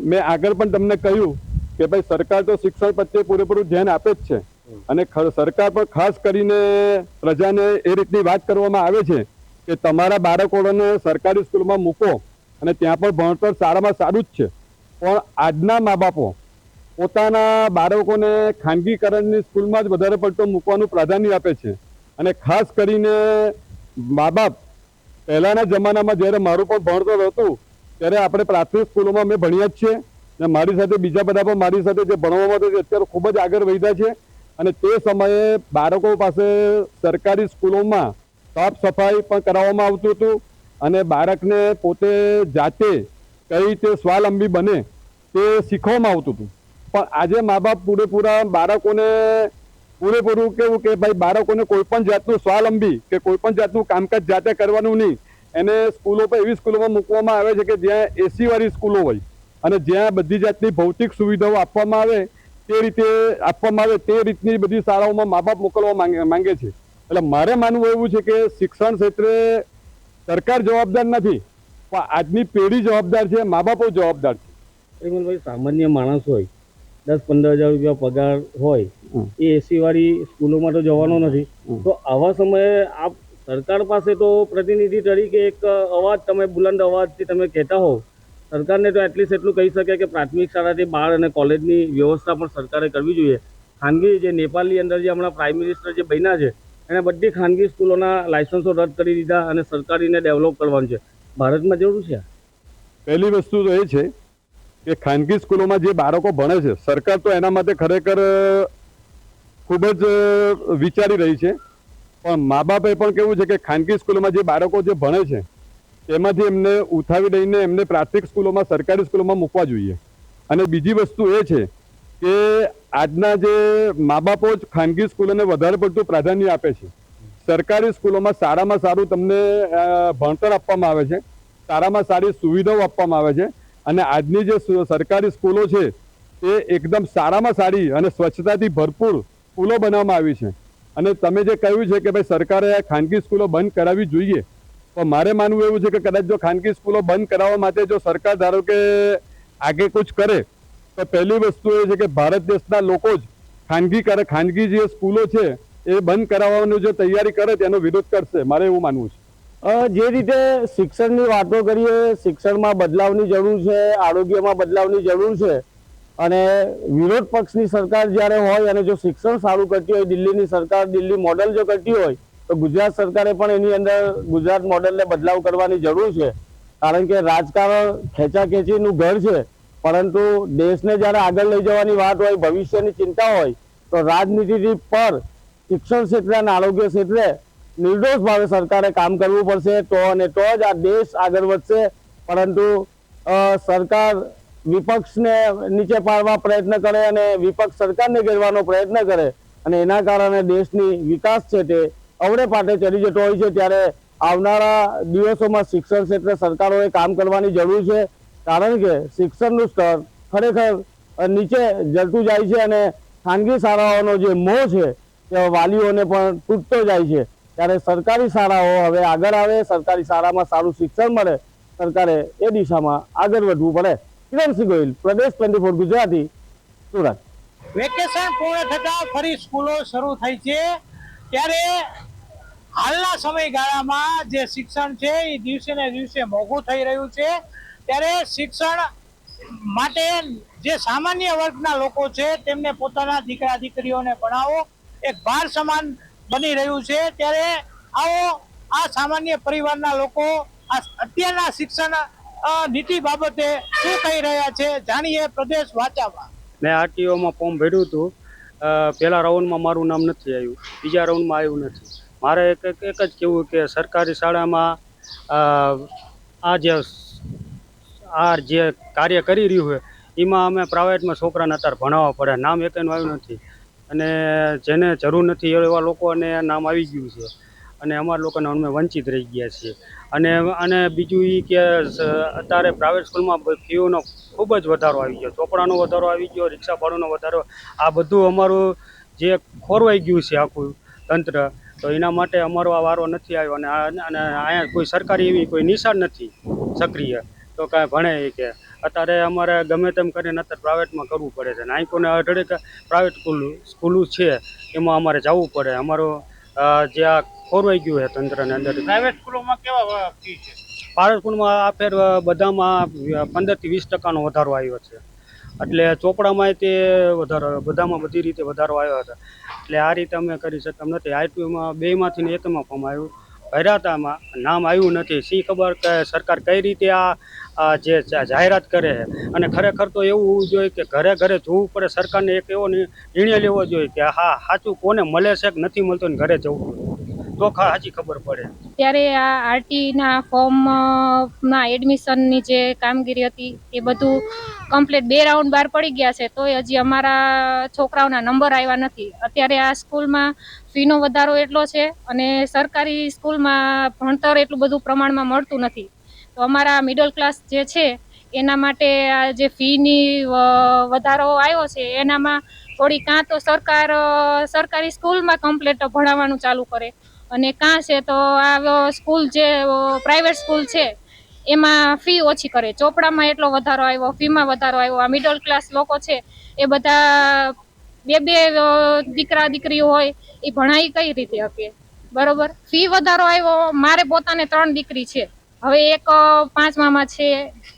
મેં આગળ પણ તમને કહ્યું કે ભાઈ સરકાર તો શિક્ષણ પ્રત્યે પૂરેપૂરું ધ્યાન આપે જ છે અને સરકાર પર ખાસ કરીને પ્રજાને એ રીતની વાત કરવામાં આવે છે કે તમારા બાળકોને સરકારી સ્કૂલમાં મૂકો અને ત્યાં પણ ભણતર સારામાં સારું જ છે. પણ આજના મા બાપો પોતાના બાળકોને ખાનગીકરણની સ્કૂલમાં જ વધારે પડતો મૂકવાનું પ્રાધાન્ય આપે છે. અને ખાસ કરીને મા બાપ પહેલાંના જમાનામાં જ્યારે મારું પણ ભણતર હતું ત્યારે આપણે પ્રાથમિક સ્કૂલોમાં મેં ભણ્યા જ છે ને મારી સાથે બીજા બધા પણ મારી સાથે જે ભણવામાં હતું અત્યારે ખૂબ જ આગળ વધ્યા છે. અને તે સમયે બાળકો પાસે સરકારી સ્કૂલોમાં સાફ સફાઈ પણ કરાવવામાં આવતું હતું અને બાળકને પોતે જાતે કઈ રીતે સ્વાવલંબી બને તે શીખવામાં આવતું હતું. પણ આજે મા બાપ પૂરેપૂરા બાળકોને પૂરેપૂરું કેવું કે ભાઈ બાળકોને કોઈ પણ જાતનું સ્વાવલંબી કે કોઈ પણ જાતનું કામકાજ જાતે કરવાનું નહીં, એને સ્કૂલો પર એવી સ્કૂલોમાં મૂકવામાં આવે છે કે જ્યાં એસી વાળી સ્કૂલો હોય અને જ્યાં બધી જાતની ભૌતિક સુવિધાઓ આપવામાં આવે તે રીતની બધી શાળાઓમાં મા બાપ મોકલવા માંગે છે. એટલે મારે માનવું એવું છે કે શિક્ષણ ક્ષેત્રે સરકાર જવાબદાર નથી, પણ આજની પેઢી જવાબદાર છે, મા બાપો જવાબદાર છે. પરિમલભાઈ, સામાન્ય માણસ હોય, 10-15 હજાર રૂપિયા પગાર હોય, એ એસી વાળી સ્કૂલોમાં તો જવાનો નથી. તો આવા સમયે આપ સરકાર પાસે તો પ્રતિનિધિ તરીકે એક અવાજ, તમે બુલંદ અવાજથી તમે કહેતા હોવ, સરકારને તો એટલીસ્ટ એટલું કહી શકે કે પ્રાથમિક શાળાથી બાર અને કોલેજની વ્યવસ્થા પણ સરકારે કરવી જોઈએ. ખાનગી જે નેપાળની અંદર જે હમણાં પ્રાઇમ મિનિસ્ટર જે બન્યા છે એણે બધી ખાનગી સ્કૂલોના લાયસન્સો રદ કરી દીધા અને સરકારીને ડેવલપ કરવાનું છે. ભારતમાં જરૂર છે? પહેલી વસ્તુ તો એ છે કે ખાનગી સ્કૂલોમાં જે બાળકો ભણે છે, સરકાર તો એના માટે ખરેખર ખૂબ જ વિચારી રહી છે. પણ મા બાપે પણ કેવું છે કે ખાનગી સ્કૂલોમાં જે બાળકો જે ભણે છે તેમાંથી એમને ઉઠાવી લઈને એમને પ્રાથમિક સ્કૂલોમાં, સરકારી સ્કૂલોમાં મૂકવા જોઈએ. અને બીજી વસ્તુ એ છે કે આજના જે મા બાપો જ ખાનગી સ્કૂલોને વધારે પડતું પ્રાધાન્ય આપે છે. સરકારી સ્કૂલોમાં સારામાં સારું તમને ભણતર આપવામાં આવે છે, સારામાં સારી સુવિધાઓ આપવામાં આવે છે અને આજની જે સરકારી સ્કૂલો છે તે એકદમ સારામાં સારી અને સ્વચ્છતાથી ભરપૂર સ્કૂલો બનાવવામાં આવી છે. અને તમે જે કહ્યું છે કે ભાઈ સરકારે ખાનગી સ્કૂલો બંધ કરાવવી જોઈએ, તો મારે માનવું એવું છે કે કદાચ જો ખાનગી સ્કૂલો બંધ કરાવવા માટે જો સરકાર ધારો કે આગે કુછ કરે તો પહેલી વસ્તુ એ છે કે ભારત દેશના લોકો જ ખાનગી જે સ્કૂલો છે એ બંધ કરાવવાની જો તૈયારી કરે તેનો વિરોધ કરશે, મારે એવું માનવું છે. જે રીતે શિક્ષણની વાતો કરીએ, શિક્ષણમાં બદલાવની જરૂર છે, આરોગ્યમાં બદલાવની જરૂર છે અને વિરોધ પક્ષની સરકાર જ્યારે હોય અને જો શિક્ષણ સારું કરતી હોય, દિલ્હીની સરકાર દિલ્હી મોડલ જો કરતી હોય તો ગુજરાત સરકારે પણ એની અંદર ગુજરાત મોડલને બદલાવ કરવાની જરૂર છે. કારણ કે રાજકારણ ખેંચાખેંચીનું ઘર છે, પરંતુ દેશને જ્યારે આગળ લઈ જવાની વાત હોય, ભવિષ્યની ચિંતા હોય તો રાજનીતિથી પર શિક્ષણ ક્ષેત્રે અને આરોગ્ય ક્ષેત્રે નિર્દોષ ભાવે સરકારે કામ કરવું પડશે તો જ આ દેશ આગળ વધશે. પરંતુ સરકાર વિપક્ષને નીચે પાડવા પ્રયત્ન કરે અને વિપક્ષ સરકારને ઘેરવાનો પ્રયત્ન કરે અને એના કારણે દેશની વિકાસ છે તે અવળે પાટે ચડી જતો હોય છે. ત્યારે આવનારા દિવસોમાં શિક્ષણ ક્ષેત્રે સરકારોએ કામ કરવાની જરૂર છે, કારણ કે શિક્ષણનું સ્તર ખરેખર નીચે જતું જાય છે અને ખાનગી શાળાઓનો જે મોહ છે તે વાલીઓને પણ તૂટતો જાય છે. ત્યારે સરકારી શાળાઓ હવે આગળ આવે, સરકારી શાળામાં સારું શિક્ષણ મળે, સરકારે એ દિશામાં આગળ વધવું પડે. કિરણસિંહ ગોહિલ, પ્રદેશ 24 ગુજરાતી, સુરત. વેકેશન પૂર્ણ થતા ફરી સ્કૂલો શરૂ થઈ છે ત્યારે હાલના સમયગાળામાં જે શિક્ષણ છે એ દિવસે ને દિવસે મોંઘું થઈ રહ્યું છે ત્યારે શિક્ષણ માટે જે સામાન્ય વર્ગના લોકો છે તેમને પોતાના દીકરા દીકરીઓને ભણાવો એક ભાર સમાન બની રહ્યું છે ત્યારે આવો આ સામાન્ય પરિવારના લોકો આ અત્યારના શિક્ષણ નીતિ બાબતે શું કહી રહ્યા છે જાણીએ પ્રદેશ વાચામાં. મેં આરટીઓમાં ફોર્મ ભર્યું હતું. પહેલા રાઉન્ડમાં મારું નામ નથી આવ્યું, બીજા રાઉન્ડમાં આવ્યું નથી. મારે એક જ કહેવું કે સરકારી શાળામાં આ જે કાર્ય કરી રહ્યું છે એમાં અમે પ્રાઇવેટમાં છોકરાને અત્યારે ભણાવવા પડે, નામ એકેનું આવ્યું નથી અને જેને જરૂર નથી એવા લોકોને નામ આવી ગયું છે અને અમારા લોકોને અમે વંચિત રહી ગયા છીએ. અને બીજું એ કે અત્યારે પ્રાઇવેટ સ્કૂલમાં ફીઓનો ખૂબ જ વધારો આવી ગયો, ચોપડાનો વધારો આવી ગયો, રિક્ષા ભાડુંનો વધારો, આ બધું અમારું જે ખોરવાઈ ગયું છે આખું તંત્ર, તો એના માટે અમારો આ વારો નથી આવ્યો. અને અહીંયા કોઈ સરકારી એવી કોઈ નિશાળ નથી સક્રિય તો કાંઈ ભણે કે અત્યારે અમારે ગમે તેમ કરીને અત્યારે પ્રાઇવેટમાં કરવું પડે છે. અને અહીં કોને અઢળક પ્રાઇવેટ સ્કૂલો છે એમાં અમારે જવું પડે. અમારો જે આ ખોરવાઈ ગયું છે તંત્રને અંદર. પ્રાઇવેટ સ્કૂલોમાં કેવા ફી છે? પ્રાઇવેટ સ્કૂલમાં આ ફેર બધામાં 15 થી 20% વધારો આવ્યો છે. એટલે ચોપડામાં તે વધારો, બધામાં બધી રીતે વધારો આવ્યો હતો. એટલે આ રીતે અમે કરી શકતા નથી. આરટીઓમાં 2માંથી એકમાં ફોર્મ આવ્યું, ભર્યા હતા, એમાં નામ આવ્યું નથી. શી ખબર કે સરકાર કઈ રીતે આ જે જાહેરાત કરે છે. અને ખરેખર તો એવું હોવું જોઈએ કે ઘરે ઘરે જોવું પડે. સરકારને એક એવો નિર્ણય લેવો જોઈએ કે હા સાચું કોને મળે છે કે નથી મળતું ને ઘરે જવું તો સાચી ખબર પડે. ત્યારે આ આરટીના ફોર્મના એડમિશનની જે કામગીરી હતી એ બધું કમ્પ્લીટ 2 રાઉન્ડ બહાર પડી ગયા છે તોય હજી અમારા છોકરાઓના નંબર આવ્યા નથી. અત્યારે આ સ્કૂલમાં ફીનો વધારો એટલો છે અને સરકારી સ્કૂલમાં ભણતર એટલું બધું પ્રમાણમાં મળતું નથી. તો અમારા મિડલ ક્લાસ જે છે એના માટે આ જે ફીની વધારો આવ્યો છે એનામાં થોડી કાં તો સરકારી સ્કૂલમાં કમ્પ્લીટ ભણાવવાનું ચાલુ કરે અને કાં છે તો આ સ્કૂલ જે પ્રાઇવેટ સ્કૂલ છે એમાં ફી ઓછી કરે. ચોપડામાં એટલો વધારો આવ્યો, ફીમાં વધારો આવ્યો. આ મિડલ ક્લાસ લોકો છે એ બધા બે દીકરા દીકરીઓ હોય એ ભણાઈ કઈ રીતે શકે? બરોબર, ફી વધારો આવ્યો. મારે પોતાને 3 દીકરી છે. હવે એક 5મામાં છે,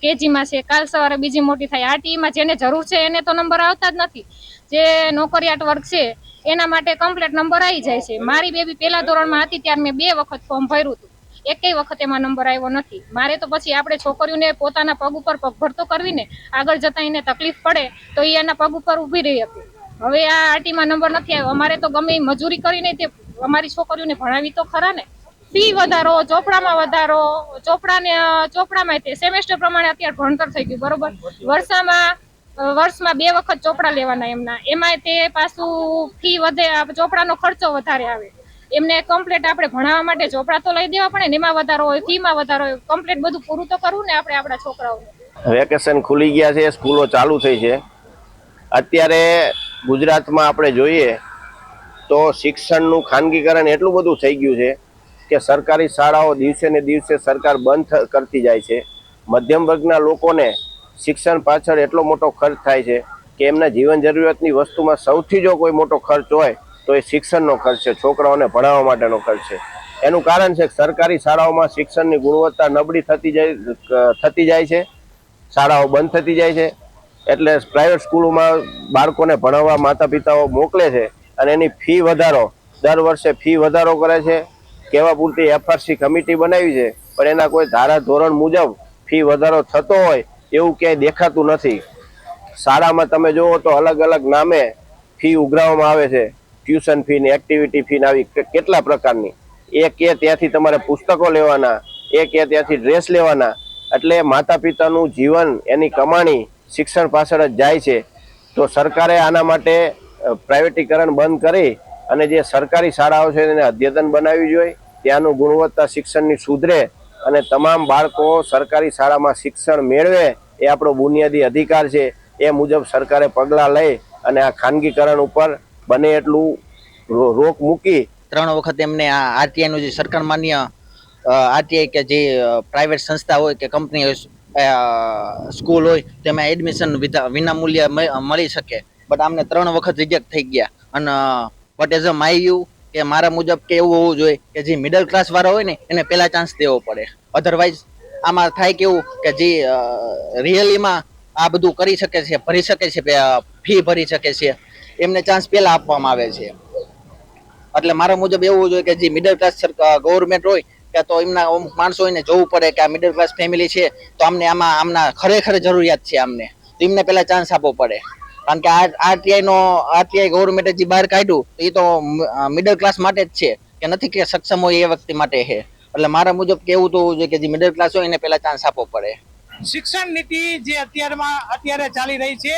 કેજીમાં છે, કાલ સવારે બીજી મોટી થાય. આરટીઈમાં જેને જરૂર છે એને તો નંબર આવતા જ નથી. જે નોકરિયાત વર્ગ છે એના માટે કમ્પ્લીટ નંબર આવી જાય છે. મારી બેબી પહેલા ધોરણમાં હતી ત્યારે મેં 2 વખત ફોર્મ ભર્યું હતું, એકેય વખત એમાં નંબર આવ્યો નથી. મારે તો પછી આપણે છોકરીઓને પોતાના પગ ઉપર પગભર તો કરવી ને, આગળ જતાં એને તકલીફ પડે તો એ એના પગ ઉપર ઊભી રહી હતી. હવે આ આરટીમાં નંબર નથી આવ્યો. અમારે તો ગમે એ મજૂરી કરીને તે અમારી છોકરીઓને ભણાવી તો ખરા ને. ફી વધારો, ચોપડામાં વધારો, ચોપડામાં તે સેમેસ્ટર પ્રમાણે અત્યારે ભણતર થઈ ગયું. બરોબર, વર્ષમાં 2 વખત ચોપડા લેવાના એમના, એમાં તે પાછું ફી વધે, ચોપડાનો ખર્ચો વધારે આવે. એમને કમ્પ્લીટ આપણે ભણાવવા માટે ચોપડા તો લઈ દેવા પડે ને, એમાં વધારો હોય, ફીમાં વધારો હોય. કમ્પ્લીટ બધું પૂરું તો કરવું ને આપણે આપણા છોકરાઓને. વેકેશન ખુલી ગયા છે, સ્કૂલો ચાલુ થઈ છે. અત્યારે ગુજરાતમાં આપણે જોઈએ તો શિક્ષણનું ખાનગીકરણ એટલું બધું થઈ ગયું છે કે સરકારી શાળાઓ દિવસે ને દિવસે સરકાર બંધ કરતી જાય છે. મધ્યમ વર્ગના લોકોને શિક્ષણ પાછળ એટલો મોટો ખર્ચ થાય છે કે એમના જીવન જરૂરિયાતની વસ્તુમાં સૌથી જો કોઈ મોટો ખર્ચ હોય તો એ શિક્ષણનો ખર્ચ છે, છોકરાઓને ભણાવવા માટેનો ખર્ચ છે. એનું કારણ છે કે સરકારી શાળાઓમાં શિક્ષણની ગુણવત્તા નબળી થતી જાય છે, શાળાઓ બંધ થતી જાય છે. એટલે પ્રાઇવેટ સ્કૂલોમાં બાળકોને ભણાવવા માતા પિતાઓ મોકલે છે અને એની ફી વધારો, દર વર્ષે ફી વધારો કરે છે. કહેવા પૂરતી એફઆરસી કમિટી બનાવી છે પણ એના કોઈ ધારા ધોરણ મુજબ ફી વધારો થતો હોય એવું ક્યાંય દેખાતું નથી. શાળામાં તમે જુઓ તો અલગ અલગ નામે ફી ઉઘરાવવામાં આવે છે. ટ્યુશન ફી ને એક્ટિવિટી ફી ને આવી કેટલા પ્રકારની. એ કે ત્યાંથી તમારે પુસ્તકો લેવાના, એ કે ત્યાંથી ડ્રેસ લેવાના. એટલે માતા પિતાનું જીવન, એની કમાણી શિક્ષણ પાછળ જ જાય છે. તો સરકારે આના માટે પ્રાઇવેટીકરણ બંધ કરી અને જે સરકારી શાળાઓ છે એને અદ્યતન બનાવવી જોઈએ. ત્યાંનું ગુણવત્તા શિક્ષણની સુધરે અને તમામ બાળકો સરકારી શાળામાં શિક્ષણ મેળવે એ આપણો બુનિયાદી અધિકાર છે. એ મુજબ સરકારે પગલાં લઈ અને આ ખાનગીકરણ ઉપર બને એટલું રોક મૂકી 3 વખત એમને આ આરટીઆઈનું જે સરકાર માન્ય આરટીઆઈ કે જે પ્રાઇવેટ સંસ્થા હોય કે કંપની હોય સ્કૂલ હોય તેમાં એડમિશન વિનામૂલ્ય મળી શકે, બટ આમને 3 વખત રિજેક્ટ થઈ ગયા. અને what is a my view કે મારા મુજબ કે એવું હોવું જોઈએ કે જે મિડલ ક્લાસ વાળા હોય ને એને પહેલા ચાન્સ દેવો પડે. અધરવાઇઝ આમાં થાય કેવું કે જે રિયલીમાં આ બધું કરી શકે છે, ભરી શકે છે, ફી ભરી શકે છે, એમને ચાન્સ પહેલા આપવામાં આવે છે. એટલે મારા મુજબ એવું જોઈએ કે જે મિડલ ક્લાસ ગવર્મેન્ટ હોય કે તો એમના અમુક માણસો હોય ને જોવું પડે કે આ મિડલ ક્લાસ ફેમિલી છે તો અમને આમના ખરેખર જરૂરિયાત છે અમને, તો એમને પહેલા ચાન્સ આપવો પડે. કારણ કે આરટીઆઈ ગવર્મેન્ટે જે બહાર કાઢ્યું એ તો મિડલ ક્લાસ માટે જ છે, કે નથી કે સક્ષમ હોય એ વ્યક્તિ માટે છે. એટલે મારા મુજબ કેવું તો હોવું જોઈએ કે જે મિડલ ક્લાસ હોય એને પહેલા ચાન્સ આપવો પડે. શિક્ષણ નીતિ જે અત્યારે ચાલી રહી છે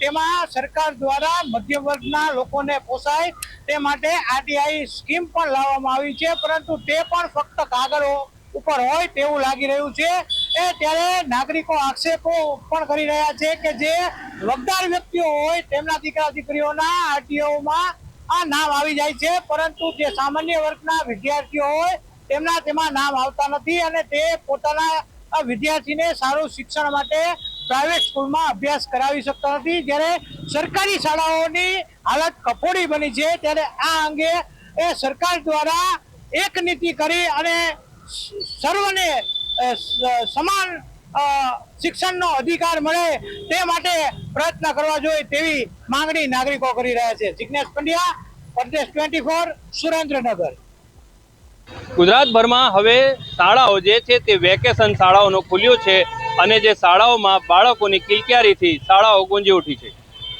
તેમાં સરકાર દ્વારા મધ્યમ વર્ગના લોકોને પોસાય તે માટે આરટીઆઈ સ્કીમ પણ લાવવામાં આવી છે, પરંતુ તે પણ ફક્ત કાગળ ઉપર હોય તેવું લાગી રહ્યું છે. ત્યારે નાગરિકો આક્ષેપો પણ કરી રહ્યા છે કે જે વગદાર વ્યક્તિઓ હોય તેમના દીકરા દીકરીઓના આરટીઓમાં આ નામ આવી જાય છે, પરંતુ જે સામાન્ય વર્ગના વિદ્યાર્થીઓ હોય તેમના તેમાં નામ આવતા નથી અને તે પોતાના વિદ્યાર્થીને સારું શિક્ષણ માટે પ્રાઇવેટ સ્કૂલમાં અભ્યાસ કરાવી શકતા નથી. જ્યારે સરકારી શાળાઓની હાલત કફોડી બની છે, ત્યારે આ અંગે સરકાર દ્વારા એક નીતિ કરી અને સર્વને સમાન શિક્ષણનો અધિકાર મળે તે માટે પ્રયત્ન કરવા જોઈએ તેવી માંગણી નાગરિકો કરી રહ્યા છે. જિગ્નેશ પંડ્યા, પ્રદેશ 24, સુરેન્દ્રનગર. ગુજરાતભરમાં હવે શાળાઓ જે છે તે વેકેશન શાળાઓનો ખુલ્યો છે અને જે શાળાઓમાં બાળકોની કિલક્યારીથી શાળાઓ ગુંજી ઉઠી છે,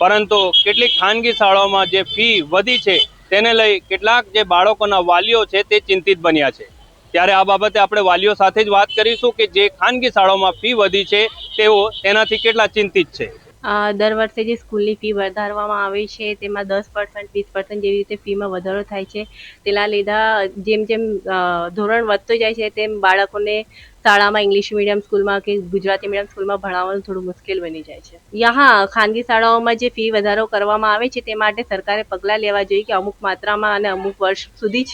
પરંતુ કેટલીક ખાનગી શાળાઓમાં જે ફી વધી છે તેને લઈ કેટલાક જે બાળકોના વાલીઓ છે તે ચિંતિત બન્યા છે. ત્યારે આ બાબતે આપણે વાલીઓ સાથે જ વાત કરીશું કે જે ખાનગી શાળાઓમાં ફી વધી છે તેઓ તેનાથી કેટલા ચિંતિત છે. દર વર્ષે જે સ્કૂલની ફી વધારવામાં આવે છે તેમાં 10%, 20% જેવી રીતે ફીમાં વધારો થાય છે. તેના લીધે જેમ જેમ ધોરણ વધતું જાય છે તેમ બાળકોને શાળામાં ઇંગ્લિશ મીડિયમ સ્કૂલમાં કે ગુજરાતી મીડિયમ સ્કૂલમાં ભણાવવાનું થોડું મુશ્કેલ બની જાય છે. ખાનગી શાળાઓમાં જે ફી વધારો કરવામાં આવે છે તે માટે સરકારે પગલાં લેવા જોઈએ કે અમુક માત્રામાં અને અમુક વર્ષ સુધી જ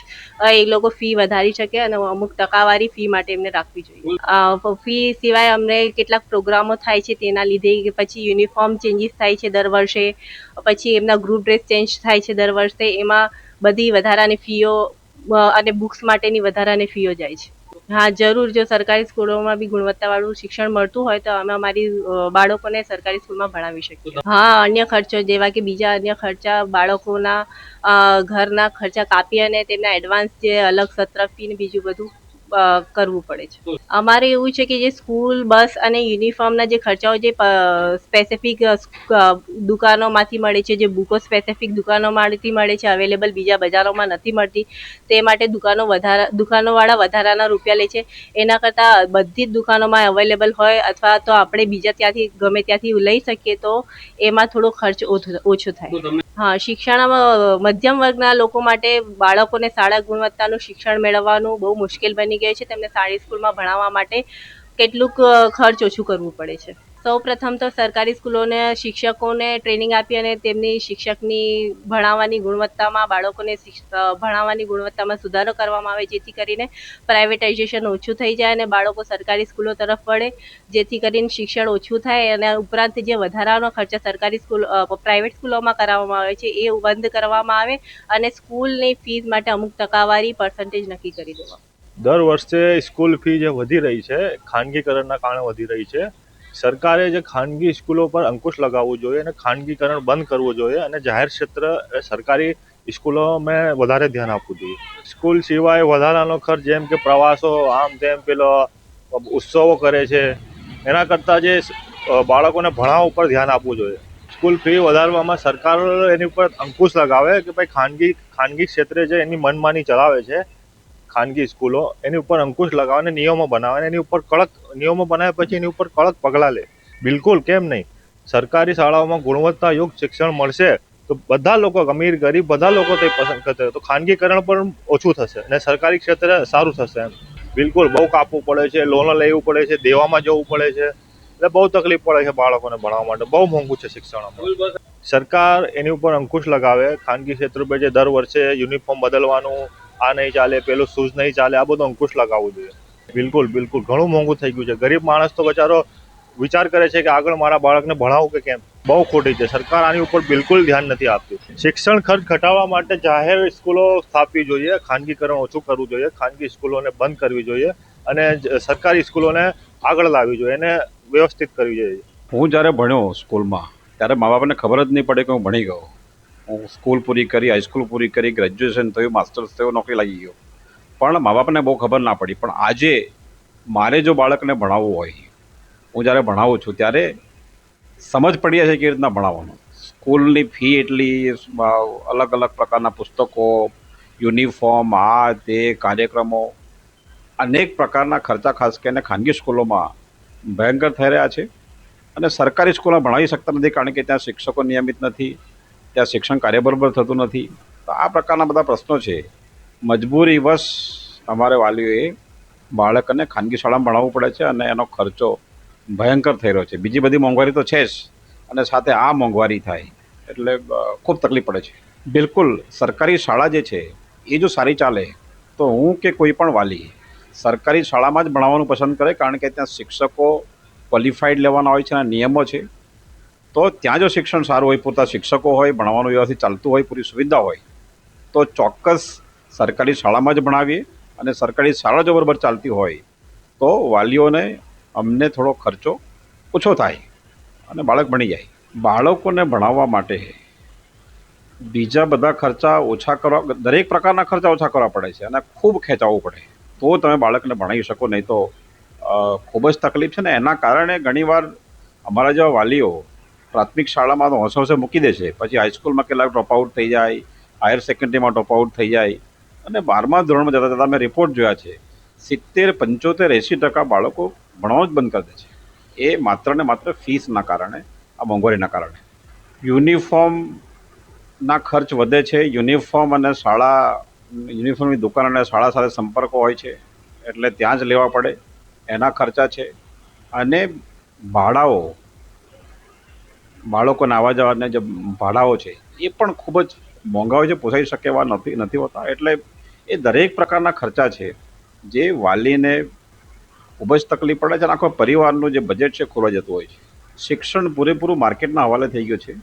એ લોકો ફી વધારી શકે અને અમુક ટકાવારી ફી માટે એમને રાખવી જોઈએ. ફી સિવાય અમને કેટલાક પ્રોગ્રામો થાય છે તેના લીધે કે પછી યુનિફોર્મ ચેન્જીસ થાય છે દર વર્ષે, પછી એમના ગ્રુપ ડ્રેસ ચેન્જ થાય છે દર વર્ષે, એમાં બધી વધારાની ફીઓ અને બુક્સ માટેની વધારાની ફીઓ જાય છે. હા, જરૂર. જો સરકારી સ્કૂલોમાં બી ગુણવત્તાવાળું શિક્ષણ મળતું હોય તો અમે અમારી બાળકોને સરકારી સ્કૂલમાં ભણાવી શકીએ. હા, અન્ય ખર્ચો જેવા કે બીજા અન્ય ખર્ચા બાળકોના ઘરના ખર્ચા કાપી અને તેમના એડવાન્સ જે અલગ સત્ર ફી ને બીજું બધું કરવું પડે છે. અમારે એવું છે કે જે સ્કૂલ બસ અને યુનિફોર્મના જે ખર્ચાઓ જે સ્પેસિફિક દુકાનોમાંથી મળે છે, જે બુકો સ્પેસિફિક દુકાનોમાંથી મળે છે, અવેલેબલ બીજા બજારોમાં નથી મળતી, તે માટે દુકાનોવાળા વધારાના રૂપિયા લે છે. એના કરતાં બધી જ દુકાનોમાં અવેલેબલ હોય અથવા તો આપણે બીજા ત્યાંથી ગમે ત્યાંથી લઈ શકીએ તો એમાં થોડો ખર્ચ ઓછો થાય. હા, શિક્ષણમાં મધ્યમ વર્ગના લોકો માટે બાળકોને સારા ગુણવત્તાનું શિક્ષણ મેળવવાનું બહુ મુશ્કેલ બની ગયું છે. તેમને સારી સ્કૂલમાં ભણાવવા માટે કેટલુંક ખર્ચ ઓછું કરવું પડે છે. સૌ પ્રથમ તો સરકારી સ્કૂલોને શિક્ષકોને ટ્રેનિંગ આપી અને તેમની શિક્ષકની ભણાવવાની ગુણવત્તામાં બાળકોને ભણાવવાની ગુણવત્તામાં સુધારો કરવામાં આવે, જેથી કરીને પ્રાઇવેટાઇઝેશન ઓછું થઈ જાય અને બાળકો સરકારી સ્કૂલો તરફ વળે, જેથી કરીને શિક્ષણ ઓછું થાય અને ઉપરાંત જે વધારાનો ખર્ચા સરકારી સ્કૂલ પ્રાઇવેટ સ્કૂલોમાં કરાવવામાં આવે છે એ બંધ કરવામાં આવે અને સ્કૂલની ફીસ માટે અમુક ટકાવારી પર્સન્ટેજ નક્કી કરી દેવા. દર વર્ષે સ્કૂલ ફી જે વધી રહી છે ખાનગીકરણના કારણે વધી રહી છે. સરકારે જે ખાનગી સ્કૂલો પર અંકુશ લગાવવું જોઈએ અને ખાનગીકરણ બંધ કરવું જોઈએ અને જાહેર ક્ષેત્ર સરકારી સ્કૂલોમાં વધારે ધ્યાન આપવું જોઈએ. સ્કૂલ સિવાય વધારાનો ખર્ચ જેમ કે પ્રવાસો આમ તેમ પેલો ઉત્સવો કરે છે એના કરતાં જે બાળકોને ભણાવવા ઉપર ધ્યાન આપવું જોઈએ. સ્કૂલ ફી વધારવામાં સરકાર એની ઉપર અંકુશ લગાવે કે ભાઈ ખાનગી ક્ષેત્રે જે એની મનમાની ચલાવે છે ખાનગી સ્કૂલો એની ઉપર અંકુશ લગાવે અને નિયમો બનાવે, એની ઉપર કડક નિયમો બનાવે પછી એની ઉપર કડક પગલાં લે. બિલકુલ કેમ નહીં. સરકારી શાળાઓમાં ગુણવત્તાયુક્ત શિક્ષણ મળશે તો બધા લોકો અમીર ગરીબ બધા લોકો તે પસંદ કરશે, તો ખાનગીકરણ પણ ઓછું થશે અને સરકારી ક્ષેત્રે સારું થશે. એમ બિલકુલ બહુ કાપવું પડે છે, લોનો લેવું પડે છે, દેવામાં જવું પડે છે, એટલે બહુ તકલીફ પડે છે બાળકોને ભણાવવા માટે. બહુ મોંઘું છે શિક્ષણ. સરકાર એની ઉપર અંકુશ લગાવે. ખાનગી ક્ષેત્ર પર જે દર વર્ષે યુનિફોર્મ બદલવાનું આ નહીં ચાલે, પેલું શૂઝ નહીં ચાલે, આ બધું અંકુશ લગાવવું જોઈએ. બિલકુલ બિલકુલ ઘણું મોંઘું થઈ ગયું છે. ગરીબ માણસ તો બચારો વિચાર કરે છે કે આગળ મારા બાળકને ભણાવું કે કેમ. બહુ ખોટી છે. સરકાર આની ઉપર બિલકુલ ધ્યાન નથી આપતી. શિક્ષણ ખર્ચ ઘટાડવા માટે જાહેર સ્કૂલો સ્થાપવી જોઈએ, ખાનગીકરણ ઓછું કરવું જોઈએ, ખાનગી સ્કૂલોને બંધ કરવી જોઈએ અને સરકારી સ્કૂલોને આગળ લાવવી જોઈએ, એને વ્યવસ્થિત કરવી જોઈએ. હું જ્યારે ભણ્યો સ્કૂલમાં ત્યારે મા બાપને ખબર જ નહીં પડે કે હું ભણી ગયો. હું સ્કૂલ પૂરી કરી, હાઈસ્કૂલ પૂરી કરી, ગ્રેજ્યુએશન થયું, માસ્ટર્સ થયું, નોકરી લાગી ગયો, પણ મા બાપને બહુ ખબર ના પડી. પણ આજે મારે જો બાળકને ભણાવવું હોય, હું જ્યારે ભણાવું છું ત્યારે સમજ પડી જાય છે કેવી રીતના ભણાવવાનું. સ્કૂલની ફી એટલી, અલગ અલગ પ્રકારના પુસ્તકો, યુનિફોર્મ, આ તે કાર્યક્રમો, અનેક પ્રકારના ખર્ચા ખાસ કરીને ખાનગી સ્કૂલોમાં ભયંકર થઈ રહ્યા છે. અને સરકારી સ્કૂલમાં ભણાવી શકતા નથી કારણ કે ત્યાં શિક્ષકો નિયમિત નથી, ત્યાં શિક્ષણ કાર્ય બરાબર થતું નથી. તો આ પ્રકારના બધા પ્રશ્નો છે. મજબૂરીવશ અમારે વાલીઓએ બાળકને ખાનગી શાળામાં ભણાવવું પડે છે અને એનો ખર્ચો ભયંકર થઈ રહ્યો છે. બીજી બધી મોંઘવારી તો છે જ, અને સાથે આ મોંઘવારી થાય એટલે ખૂબ તકલીફ પડે છે. બિલકુલ સરકારી શાળા જે છે એ જો સારી ચાલે તો હું કે કોઈ પણ વાલી સરકારી શાળામાં જ ભણાવવાનું પસંદ કરે, કારણ કે ત્યાં શિક્ષકો ક્વોલિફાઈડ લેવાના હોય છે અને નિયમો છે. તો ત્યાં જો શિક્ષણ સારું હોય, પૂરતા શિક્ષકો હોય, ભણવાનું વ્યવસ્થિત ચાલતું હોય, પૂરી સુવિધા હોય, તો ચોક્કસ સરકારી શાળામાં જ ભણાવીએ. અને સરકારી શાળા જો બરાબર ચાલતી હોય તો વાલીઓને અમને થોડો ખર્ચો ઓછો થાય અને બાળક ભણી જાય. બાળકોને ભણાવવા માટે બીજા બધા ખર્ચા ઓછા કરવા, દરેક પ્રકારના ખર્ચા ઓછા કરવા પડે છે અને ખૂબ ખેંચાવવું પડે તો તમે બાળકને ભણાવી શકો, નહીં તો ખૂબ જ તકલીફ છે. ને એના કારણે ઘણીવાર અમારા જેવા વાલીઓ પ્રાથમિક શાળામાં તો હોંશે મૂકી દે છે, પછી હાઈસ્કૂલમાં કેટલાક ડ્રોપઆઉટ થઈ જાય, હાયર સેકન્ડરીમાં ડ્રોપઆઉટ થઈ જાય, અને 12મા ધોરણમાં જતાં જતાં મેં રિપોર્ટ જોયા છે 70, 75, 80% બાળકો ભણવાનું જ બંધ કરી દે છે. એ માત્ર ને માત્ર ફીસના કારણે, આ મોંઘવારીના કારણે. યુનિફોર્મના ખર્ચ વધે છે. યુનિફોર્મ અને યુનિફોર્મની દુકાન અને શાળા સાથે સંપર્કો હોય છે એટલે ત્યાં જ લેવા પડે, એના ખર્ચા છે. અને બાળકોને આવવા જવાના જે ભાડાઓ છે એ પણ ખૂબ જ મોંઘા હોય છે, પોસાઈ શકે એવા નથી હોતા. એટલે એ દરેક પ્રકારના ખર્ચા છે જે વાલીને ખૂબ જ તકલીફ પડે છે અને આખો પરિવારનું જે બજેટ છે ખોરવાઈ જતું હોય છે. શિક્ષણ પૂરેપૂરું માર્કેટના હવાલે થઈ ગયું છે,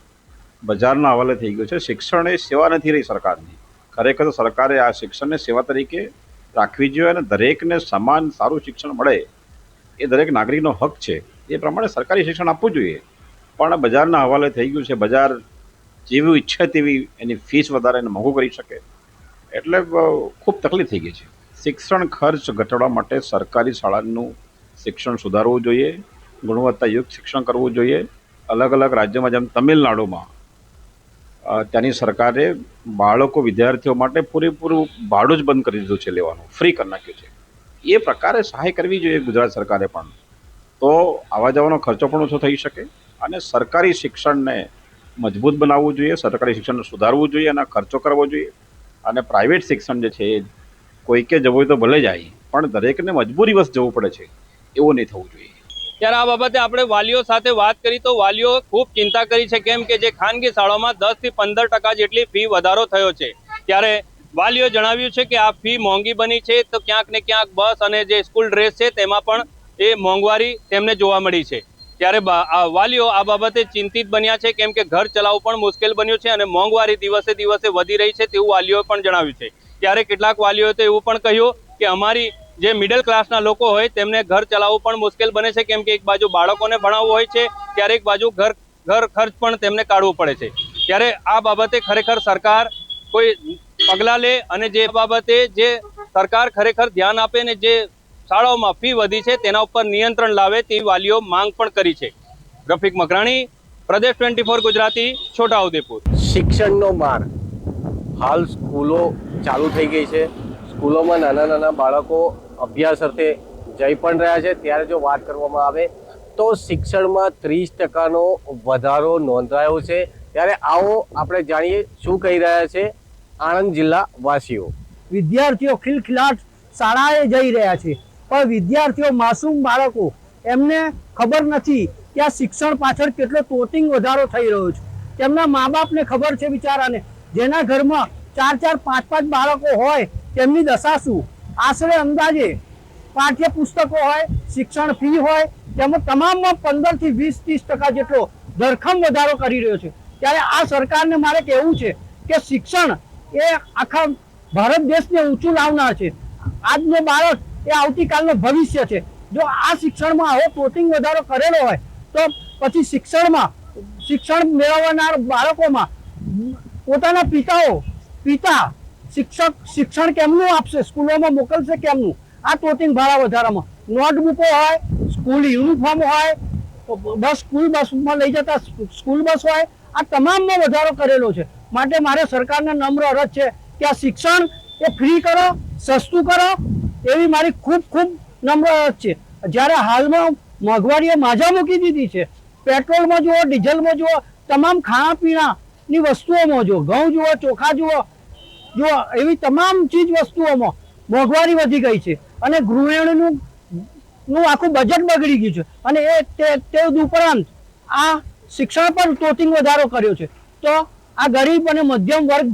બજારના હવાલે થઈ ગયું છે. શિક્ષણ એ સેવા નથી રહી સરકારની. ખરેખર સરકારે આ શિક્ષણને સેવા તરીકે રાખવી જોઈએ અને દરેકને સમાન સારું શિક્ષણ મળે એ દરેક નાગરિકનો હક છે. એ પ્રમાણે સરકારી શિક્ષણ આપવું જોઈએ. પણ બજારના હવાલે થઈ ગયું છે. બજાર જેવી ઈચ્છે તેવી એની ફીસ વધારે એને મોંઘું કરી શકે, એટલે ખૂબ તકલીફ થઈ ગઈ છે. શિક્ષણ ખર્ચ ઘટાડવા માટે સરકારી શાળાનું શિક્ષણ સુધારવું જોઈએ, ગુણવત્તાયુક્ત શિક્ષણ કરવું જોઈએ. અલગ અલગ રાજ્યોમાં જેમ તમિલનાડુમાં ત્યાંની સરકારે બાળકો, વિદ્યાર્થીઓ માટે પૂરેપૂરું ભાડું જ બંધ કરી દીધું છે, લેવાનું ફ્રી કરી નાખ્યું છે. એ પ્રકારે સહાય કરવી જોઈએ ગુજરાત સરકારે પણ, તો આવવા જવાનો ખર્ચો પણ ઓછો થઈ શકે અને સરકારી શિક્ષણને મજબૂત બનાવવું જોઈએ, સરકારી શિક્ષણને સુધારવું જોઈએ અને ખર્ચો કરવો જોઈએ. અને પ્રાઇવેટ શિક્ષણ જે છે કોઈકે જવું હોય તો ભલે જાય, પણ દરેકને મજબૂરીવશ જવું પડે છે એવું નહીં થવું જોઈએ. ત્યારે આ બાબતે આપણે વાલીઓ સાથે વાત કરી તો વાલીઓ ખૂબ ચિંતા કરી છે, કેમ કે જે ખાનગી શાળાઓમાં 10 થી 15% જેટલી ફી વધારો થયો છે. ત્યારે વાલીઓ જણાવ્યું છે કે આ ફી મોંઘી બની છે, તો ક્યાંક ને ક્યાંક બસ અને જે સ્કૂલ ડ્રેસ છે તેમાં પણ એ મોંઘવારી તેમને જોવા મળી છે. ત્યારે વાલીઓ આ બાબતે ચિંતિત બન્યા છે, કેમ કે ઘર ચલાવવું પણ મુશ્કેલ બન્યું છે અને મોંઘવારી દિવસે દિવસે વધી રહી છે તેવું વાલીઓએ પણ જણાવ્યું છે. ત્યારે કેટલાક વાલીઓએ તો એવું પણ કહ્યું કે અમારી જે મિડલ ક્લાસના લોકો હોય તેમને ઘર ચલાવવું પણ મુશ્કેલ બને છે, કેમ કે એક બાજુ બાળકોને ભણાવવું હોય છે, ત્યારે એક બાજુ ઘર ખર્ચ પણ તેમને કાઢવું પડે છે. ત્યારે આ બાબતે ખરેખર સરકાર કોઈ પગલાં લે અને જે બાબતે જે સરકાર ખરેખર ધ્યાન આપે ને જે શાળાઓમાં ફી વધી છે તેના ઉપર નિયંત્રણ લાવે તેવી વાલીઓ માંગ પણ કરી છે. રફીક મકરાણી, પ્રદેશ 24 ગુજરાતી, છોટાઉદેપુર. શિક્ષણનો માર. હાલ સ્કૂલો ચાલુ થઈ ગઈ છે. સ્કૂલોમાં નાના નાના બાળકો અભ્યાસ અર્થે જઈ પણ રહ્યા છે. ત્યારે જો વાત કરવામાં આવે તો શિક્ષણમાં 30%નો વધારો નોંધાયો છે. ત્યારે આવો આપણે જાણીએ શું કહી રહ્યા છે આણંદ જિલ્લા વાસીઓ. વિદ્યાર્થીઓ ખિલખિલાટ શાળાએ જઈ રહ્યા છે, પણ વિદ્યાર્થીઓ, માસૂમ બાળકો, એમને ખબર નથી કે આ શિક્ષણ પાછળ કેટલો તોતિંગ વધારો થઈ રહ્યો છે. તેમના મા બાપને ખબર છે બિચારાને, જેના ઘરમાં 4-4, 5-5 બાળકો હોય તેમની દશા શું. આશરે અંદાજે પાઠ્યપુસ્તકો હોય, શિક્ષણ ફી હોય, તેમાં તમામમાં 15 થી 20-30% જેટલો ધરખમ વધારો કરી રહ્યો છે. ત્યારે આ સરકારને મારે કહેવું છે કે શિક્ષણ એ આખા ભારત દેશને ઊંચું લાવનાર છે. આજનો બાળક એ આવતીકાલનું ભવિષ્ય છે. જો આ શિક્ષણમાં આવો પ્લોટિંગ વધારો કરેલો હોય તો પછી શિક્ષણ મેળવનાર બાળકોમાં પોતાના પિતા શિક્ષણ કેમનું આપશે, સ્કૂલોમાં મોકલશે કેમનું? આ પ્લોટિંગ ભાડા વધારામાં નોટબુકો હોય, સ્કૂલ યુનિફોર્મ હોય, સ્કૂલ બસમાં લઈ જતા સ્કૂલ બસ હોય, આ તમામમાં વધારો કરેલો છે. માટે મારે સરકારને નમ્ર અરજ છે કે આ શિક્ષણ એ ફ્રી કરો, સસ્તું કરો, એવી મારી ખૂબ નમ્ર અરજ છે. જ્યારે હાલમાં મોંઘવારીએ માજા મૂકી દીધી છે. પેટ્રોલમાં જુઓ, ડીઝલમાં જુઓ, તમામ ખાણાપીણાની વસ્તુઓમાં જુઓ, ઘઉં જુઓ, ચોખા જુઓ, એવી તમામ ચીજ વસ્તુઓમાં મોંઘવારી વધી ગઈ છે અને ગૃહિણીનું આખું બજેટ બગડી ગયું છે. અને તે ઉપરાંત આ શિક્ષણ પર પ્લોટિંગ વધારો કર્યો છે. તો આ ગરીબ અને મધ્યમ વર્ગ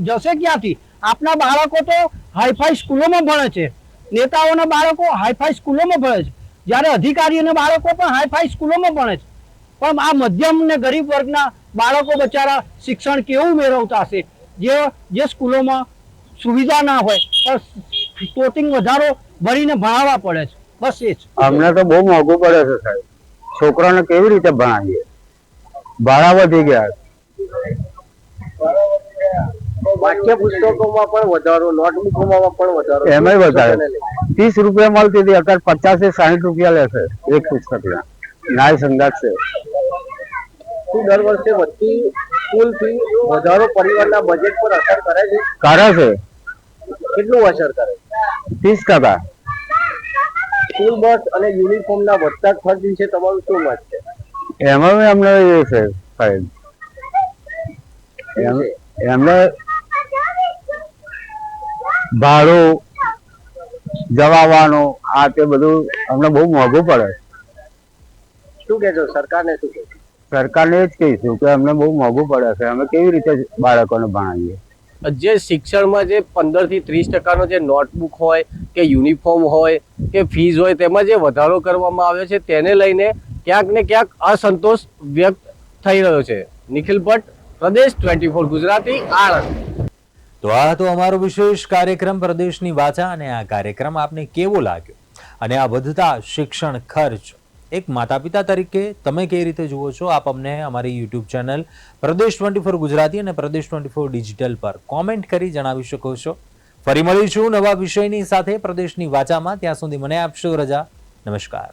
જશે ક્યાંથી? આપના બાળકો તો હાઈફાઈ સ્કૂલોમાં ભણે છે, નેતાઓના બાળકો હાઈફાઈ સ્કૂલોમાં ભણે છે, જ્યારે અધિકારીઓના બાળકો પણ હાઈફાઈ સ્કૂલોમાં ભણે છે. પણ આ મધ્યમ ને ગરીબ વર્ગના બાળકો બચારા શિક્ષણ કેવું મેળવતા હશે જે સ્કૂલોમાં સુવિધા ના હોય પણ પ્લોટિંગ વધારો ભરીને ભણાવવા પડે છે? બસ એ જ. અમને તો બહુ મોંઘું પડે છે સાહેબ. છોકરાને કેવી રીતે ભણાવીએ? ભાડા વધી ગયા. પાઠ્યપુસ્તકોમાં પણ વધારો, નોટબુકોમાં પણ વધારો, એમાંય વધારે. 30 રૂપિયા મળતી હતી, અત્યારે 50-60 રૂપિયા લેશે એક પુસ્તકના. ન્યાય સંગાત છે. શું દર વર્ષે વધતી સ્કૂલ ફી વધારો પરિવારના બજેટ પર અસર કરે છે? કરે છે. કેટલું અસર કરે? 30%. સ્કૂલ બસ અને યુનિફોર્મના વધતા ખર્ચ વિશે તમારું શું મત છે? એમાં અમને એ છે સાહેબ, એમને ભાડું, જવાનું, આ તે બધું અમને બહુ મોંઘું પડે. શું કહેશો સરકારને? શું કહેશો? સરકારને એ જ કહીશું કે અમને બહુ મોંઘું પડે છે, અમે કેવી રીતે બાળકોને ભણાવીએ? જે શિક્ષણમાં જે 15 થી 30% જે નોટબુક હોય કે યુનિફોર્મ હોય કે ફીસ હોય તેમાં જે વધારો કરવામાં આવ્યો છે તેને લઈને ક્યાંક ને ક્યાંક અસંતોષ વ્યક્ત થઈ રહ્યો છે. નિખિલ ભટ્ટ, પ્રદેશ 24 ગુજરાતી, આણંદ. તો આ હતો અમારો વિશેષ કાર્યક્રમ પ્રદેશની વાચા, અને આ કાર્યક્રમ આપને કેવો લાગ્યો અને આ વધતા શિક્ષણ ખર્ચ એક માતા પિતા તરીકે તમે કઈ રીતે જુઓ છો? આપ અમને અમારી યુટ્યુબ ચેનલ પ્રદેશ 24 ગુજરાતી અને પ્રદેશ 24 ડિજિટલ પર કોમેન્ટ કરી જણાવી શકો છો. ફરી મળીશું નવા વિષયની સાથે પ્રદેશની વાચામાં. ત્યાં સુધી મને આપશો રજા. નમસ્કાર.